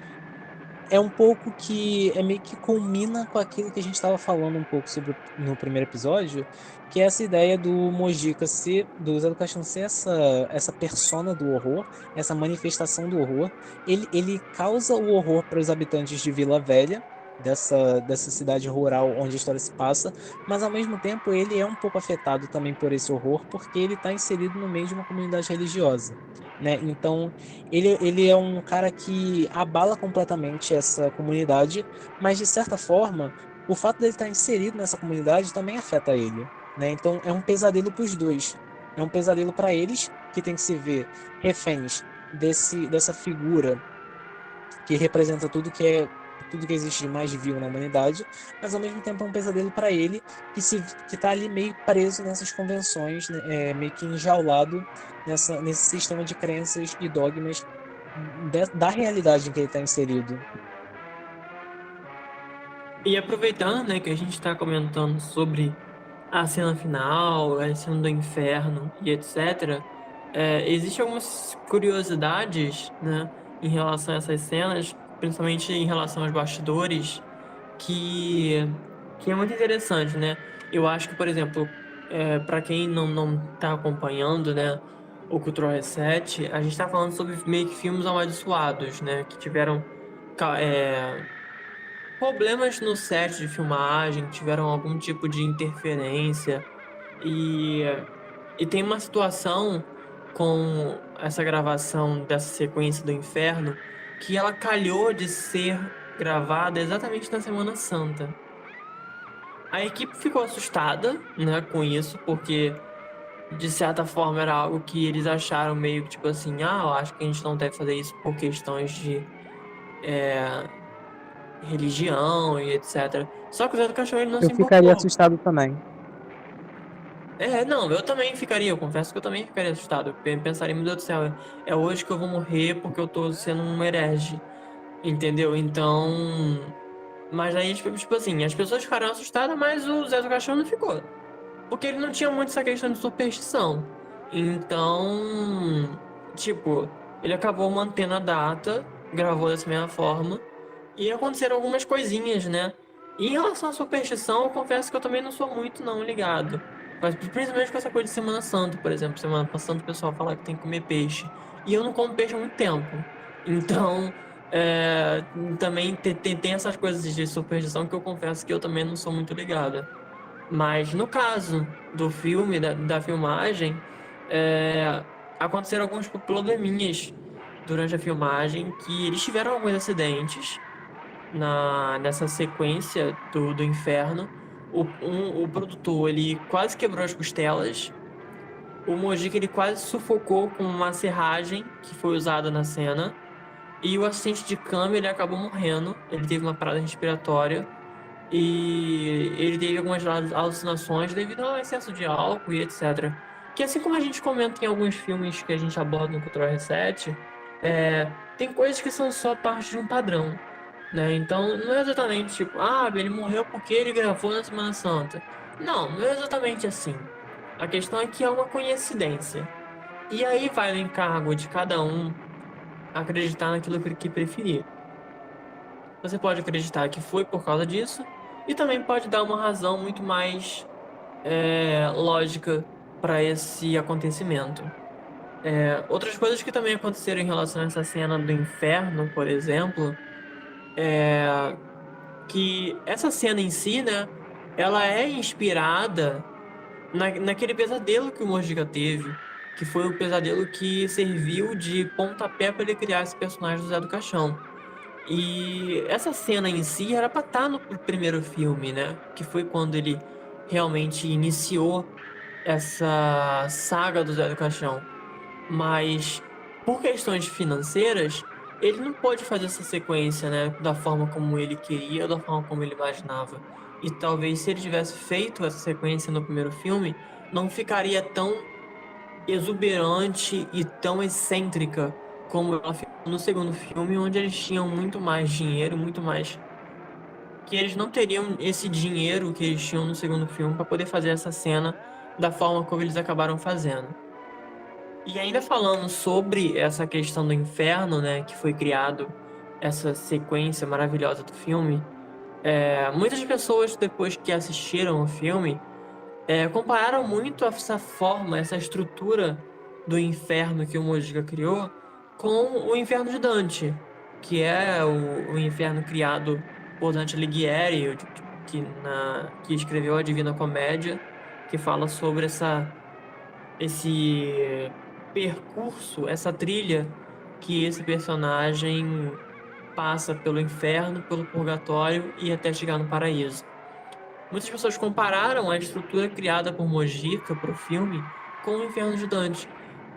é um pouco que é meio que culmina com aquilo que a gente estava falando um pouco sobre no primeiro episódio, que é essa ideia do Mojica ser, do Zé do Caixão ser essa persona do horror, essa manifestação do horror. Ele causa o horror para os habitantes de Vila Velha, dessa cidade rural onde a história se passa, mas ao mesmo tempo ele é um pouco afetado também por esse horror, porque ele está inserido no meio de uma comunidade religiosa. Né? Então, ele é um cara que abala completamente essa comunidade, mas de certa forma, o fato dele estar inserido nessa comunidade também afeta ele, né? Então é um pesadelo para os dois. É um pesadelo para eles, que tem que se ver reféns dessa figura que representa tudo que existe de mais vil na humanidade, mas ao mesmo tempo é um pesadelo para ele que tá ali meio preso nessas convenções, né, meio que enjaulado nesse sistema de crenças e dogmas da realidade em que ele está inserido. E aproveitando, né, que a gente está comentando sobre a cena final, a cena do inferno e etc., existem algumas curiosidades, né, em relação a essas cenas, principalmente em relação aos bastidores, que, que é muito interessante, né? Eu acho que, por exemplo, para quem não tá acompanhando, né, o Cultural Reset, a gente tá falando sobre meio que filmes amaldiçoados, né? Que tiveram problemas no set de filmagem, tiveram algum tipo de interferência. E, e tem uma situação com essa gravação dessa sequência do inferno que ela calhou de ser gravada exatamente na Semana Santa. A equipe ficou assustada, né, com isso, porque de certa forma era algo que eles acharam meio que tipo assim, eu acho que a gente não deve fazer isso por questões de religião e etc. Só que o Zé do Caixão ele não Eu se ficaria importou. assustado também. Não, eu também ficaria, eu confesso que eu também ficaria assustado. Eu pensaria, meu Deus do céu, é hoje que eu vou morrer porque eu tô sendo um herege, entendeu? Então. Mas aí, tipo assim, as pessoas ficaram assustadas, mas o Zé do Caixão não ficou. Porque ele não tinha muito essa questão de superstição. Então, tipo, ele acabou mantendo a data, gravou dessa mesma forma, e aconteceram algumas coisinhas, né? E em relação à superstição, eu confesso que eu também não sou muito não ligado. Mas principalmente com essa coisa de Semana Santa, por exemplo. Semana Santa o pessoal fala que tem que comer peixe. E eu não como peixe há muito tempo. Então, é, também tem essas coisas de superstição que eu confesso que eu também não sou muito ligado. Mas no caso do filme, da filmagem, é, aconteceram alguns probleminhas durante a filmagem que eles tiveram alguns acidentes nessa sequência do inferno. O produtor, ele quase quebrou as costelas. O Mojica, ele quase sufocou com uma serragem que foi usada na cena. E o assistente de câmera, ele acabou morrendo. Ele teve uma parada respiratória. E ele teve algumas alucinações devido ao excesso de álcool e etc. Que assim como a gente comenta em alguns filmes que a gente aborda no Cultural Reset, tem coisas que são só parte de um padrão, né? Então não é exatamente tipo, ele morreu porque ele gravou na Semana Santa. Não é exatamente assim. A questão é que é uma coincidência. E aí vai no encargo de cada um acreditar naquilo que preferir. Você pode acreditar que foi por causa disso, e também pode dar uma razão muito mais lógica para esse acontecimento. Outras coisas que também aconteceram em relação a essa cena do inferno, por exemplo, que essa cena em si, né, ela é inspirada naquele pesadelo que o Mojica teve, que foi o pesadelo que serviu de pontapé para ele criar esse personagem do Zé do Caixão. E essa cena em si era pra estar no primeiro filme, né? Que foi quando ele realmente iniciou essa saga do Zé do Caixão. Mas por questões financeiras, ele não pôde fazer essa sequência, né? Da forma como ele queria, da forma como ele imaginava. E talvez se ele tivesse feito essa sequência no primeiro filme, não ficaria tão exuberante e tão excêntrica como ela ficou no segundo filme, onde eles tinham muito mais dinheiro, muito mais. Que eles não teriam esse dinheiro que eles tinham no segundo filme para poder fazer essa cena da forma como eles acabaram fazendo. E ainda falando sobre essa questão do inferno, né, que foi criado essa sequência maravilhosa do filme, muitas pessoas depois que assistiram o filme compararam muito essa forma, essa estrutura do inferno que o Mojica criou com o inferno de Dante, que é o inferno criado por Dante Alighieri, que escreveu a Divina Comédia, que fala sobre esse percurso, essa trilha que esse personagem passa pelo inferno, pelo purgatório e até chegar no paraíso. Muitas pessoas compararam a estrutura criada por Mojica para o filme com o Inferno de Dante.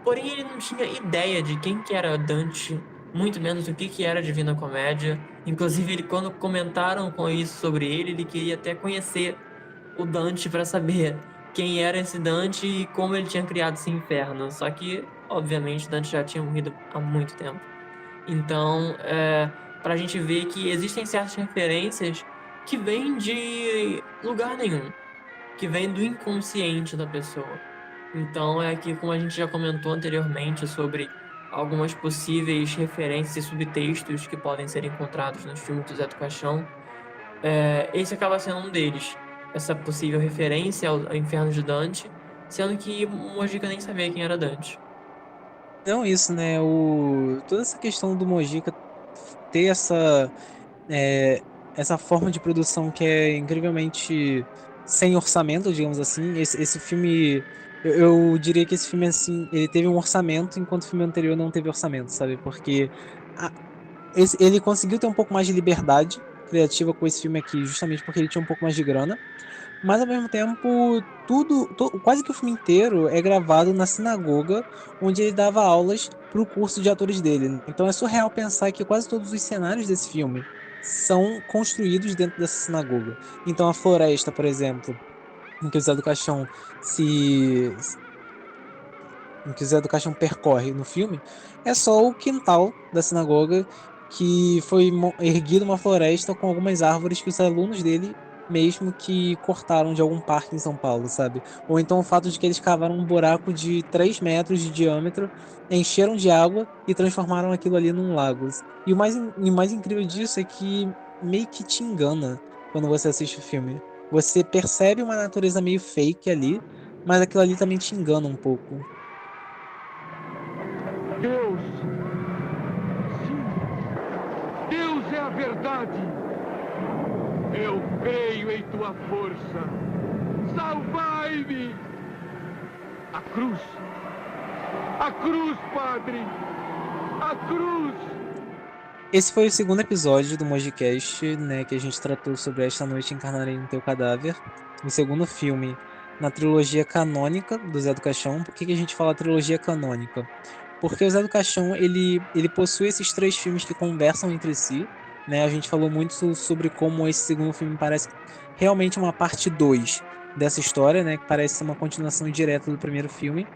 Porém, ele não tinha ideia de quem que era Dante, muito menos o que era a Divina Comédia. Inclusive, ele, quando comentaram com isso sobre ele queria até conhecer o Dante para saber quem era esse Dante e como ele tinha criado esse inferno. Só que, obviamente, Dante já tinha morrido há muito tempo. Então, para a gente ver que existem certas referências que vêm de lugar nenhum, que vêm do inconsciente da pessoa. Então, é que, como a gente já comentou anteriormente sobre algumas possíveis referências e subtextos que podem ser encontrados nos filmes do Zé do Caixão, esse acaba sendo um deles. Essa possível referência ao Inferno de Dante, sendo que o Mojica nem sabia quem era Dante. Não, isso, né? Toda essa questão do Mojica ter é, essa forma de produção que é incrivelmente sem orçamento, digamos assim. Esse filme, eu diria que esse filme, assim, ele teve um orçamento, enquanto o filme anterior não teve orçamento, sabe? Porque a- ele conseguiu ter um pouco mais de liberdade criativa com esse filme aqui, justamente porque ele tinha um pouco mais de grana. Mas ao mesmo tempo, quase que o filme inteiro é gravado na sinagoga, onde ele dava aulas para o curso de atores dele. Então é surreal pensar que quase todos os cenários desse filme são construídos dentro dessa sinagoga. Então a floresta, por exemplo, em que o Zé do Caixão se em que o Zé do Caixão percorre no filme, é só o quintal da sinagoga que foi erguido uma floresta com algumas árvores que os alunos dele mesmo que cortaram de algum parque em São Paulo, sabe? Ou então o fato de que eles cavaram um buraco de 3 metros de diâmetro, encheram de água e transformaram aquilo ali num lago. E o mais incrível disso é que meio que te engana quando você assiste o filme. Você percebe uma natureza meio fake ali, mas aquilo ali também te engana um pouco. Deus! Sim! Deus é a verdade! Eu creio em tua força! Salvai-me! A cruz! A cruz, Padre! A cruz! Esse foi o segundo episódio do Mojicast, né, que a gente tratou sobre Esta Noite Encarnarei no Teu Cadáver. O segundo filme na trilogia canônica do Zé do Caixão. Por que que a gente fala trilogia canônica? Porque o Zé do Caixão, ele possui esses três filmes que conversam entre si, né? A gente falou muito sobre como esse segundo filme parece realmente uma parte 2 dessa história, né, que parece ser uma continuação direta do primeiro filme.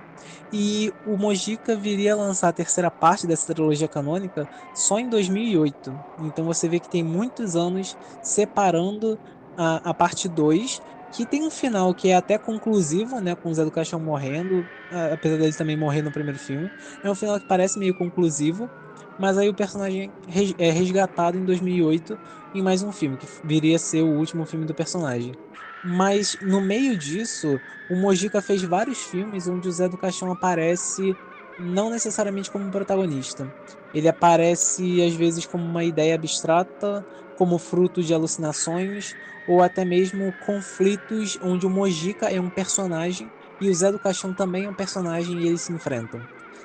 E o Mojica viria a lançar a terceira parte dessa trilogia canônica só em 2008. Então você vê que tem muitos anos separando a parte 2, que tem um final que é até conclusivo, né, com o Zé do Caixão morrendo, apesar dele também morrer no primeiro filme. É um final que parece meio conclusivo, mas aí o personagem é resgatado em 2008 em mais um filme, que viria a ser o último filme do personagem. Mas no meio disso, o Mojica fez vários filmes onde o Zé do Caixão aparece não necessariamente como protagonista. Ele aparece às vezes como uma ideia abstrata, como fruto de alucinações, ou até mesmo conflitos onde o Mojica é um personagem e o Zé do Caixão também é um personagem e eles se enfrentam.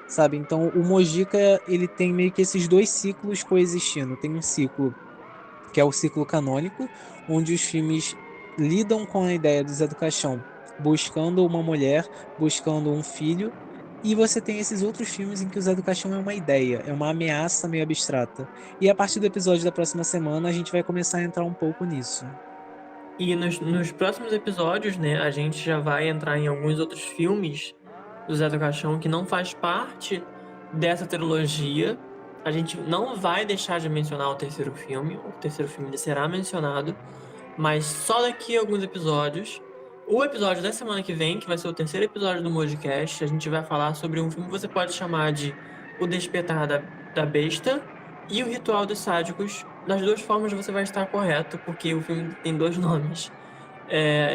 Sabe? Então, o Mojica, ele tem meio que esses dois ciclos coexistindo. Tem um ciclo que é o ciclo canônico, onde os filmes lidam com a ideia do Zé do Caixão, buscando uma mulher, buscando um filho, e você tem esses outros filmes em que o Zé do Caixão é uma ideia, é uma ameaça meio abstrata. E a partir do episódio da próxima semana, a gente vai começar a entrar um pouco nisso. E nos próximos episódios, né, a gente já vai entrar em alguns outros filmes do Zé do Caixão que não faz parte dessa trilogia. A gente não vai deixar de mencionar o terceiro filme ele será mencionado, mas só daqui a alguns episódios. O episódio da semana que vem, que vai ser o terceiro episódio do Mojicast, a gente vai falar sobre um filme que você pode chamar de O Despertar da Besta e O Ritual dos Sádicos. Das duas formas você vai estar correto, porque o filme tem dois nomes.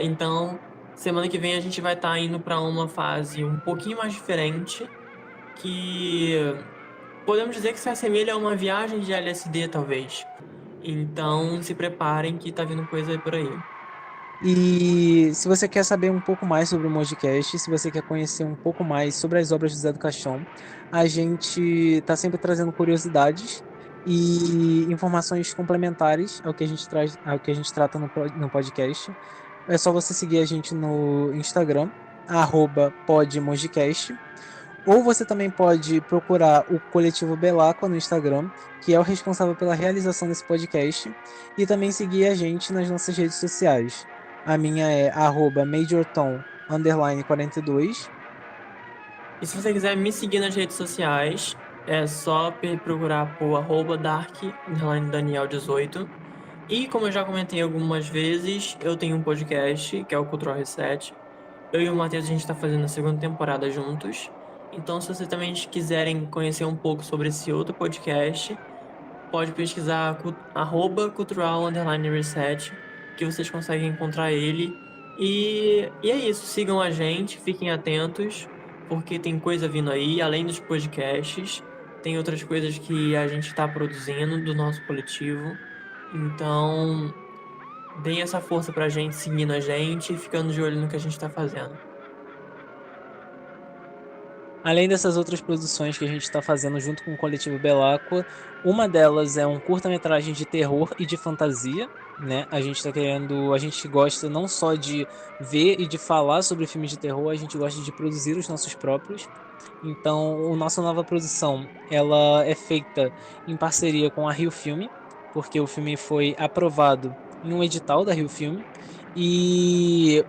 Então, semana que vem a gente vai estar indo para uma fase um pouquinho mais diferente, que podemos dizer que se assemelha a uma viagem de LSD, talvez. Então, se preparem que tá vindo coisa por aí. E se você quer saber um pouco mais sobre o Mojicast, se você quer conhecer um pouco mais sobre as obras do Zé do Caixão, a gente está sempre trazendo curiosidades e informações complementares ao que a gente traz, ao que a gente trata no podcast. É só você seguir a gente no Instagram, @podmojicast, ou você também pode procurar o Coletivo Belacqua no Instagram, que é o responsável pela realização desse podcast, e também seguir a gente nas nossas redes sociais. A minha é @majortom_42. E se você quiser me seguir nas redes sociais, é só procurar por @dark_daniel18. E como eu já comentei algumas vezes, eu tenho um podcast, que é o Cultural Reset. Eu e o Matheus, a gente tá fazendo a segunda temporada juntos. Então, se vocês também quiserem conhecer um pouco sobre esse outro podcast, pode pesquisar @cultural_reset, que vocês conseguem encontrar ele. E é isso, sigam a gente, fiquem atentos, porque tem coisa vindo aí, além dos podcasts, tem outras coisas que a gente está produzindo do nosso coletivo. Então, deem essa força pra gente, seguindo a gente e ficando de olho no que a gente tá fazendo. Além dessas outras produções que a gente está fazendo junto com o Coletivo Belacqua, uma delas é um curta-metragem de terror e de fantasia, né? A gente a gente gosta não só de ver e de falar sobre filmes de terror, a gente gosta de produzir os nossos próprios. Então, a nossa nova produção, ela é feita em parceria com a Rio Filme, porque o filme foi aprovado em um edital da Rio Filme, e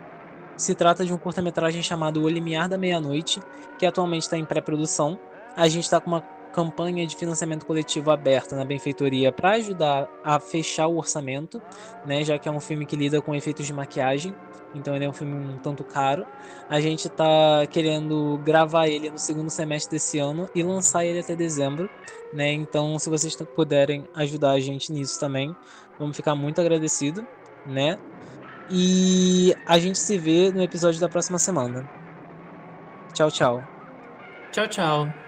se trata de um curta-metragem chamado O Limiar da Meia-Noite, que atualmente está em pré-produção. A gente está com uma campanha de financiamento coletivo aberta na benfeitoria para ajudar a fechar o orçamento, né, já que é um filme que lida com efeitos de maquiagem, então ele é um filme um tanto caro. A gente está querendo gravar ele no segundo semestre desse ano e lançar ele até dezembro, né? Então, se vocês puderem ajudar a gente nisso também, vamos ficar muito agradecido, né? E a gente se vê no episódio da próxima semana. Tchau, tchau. Tchau, tchau.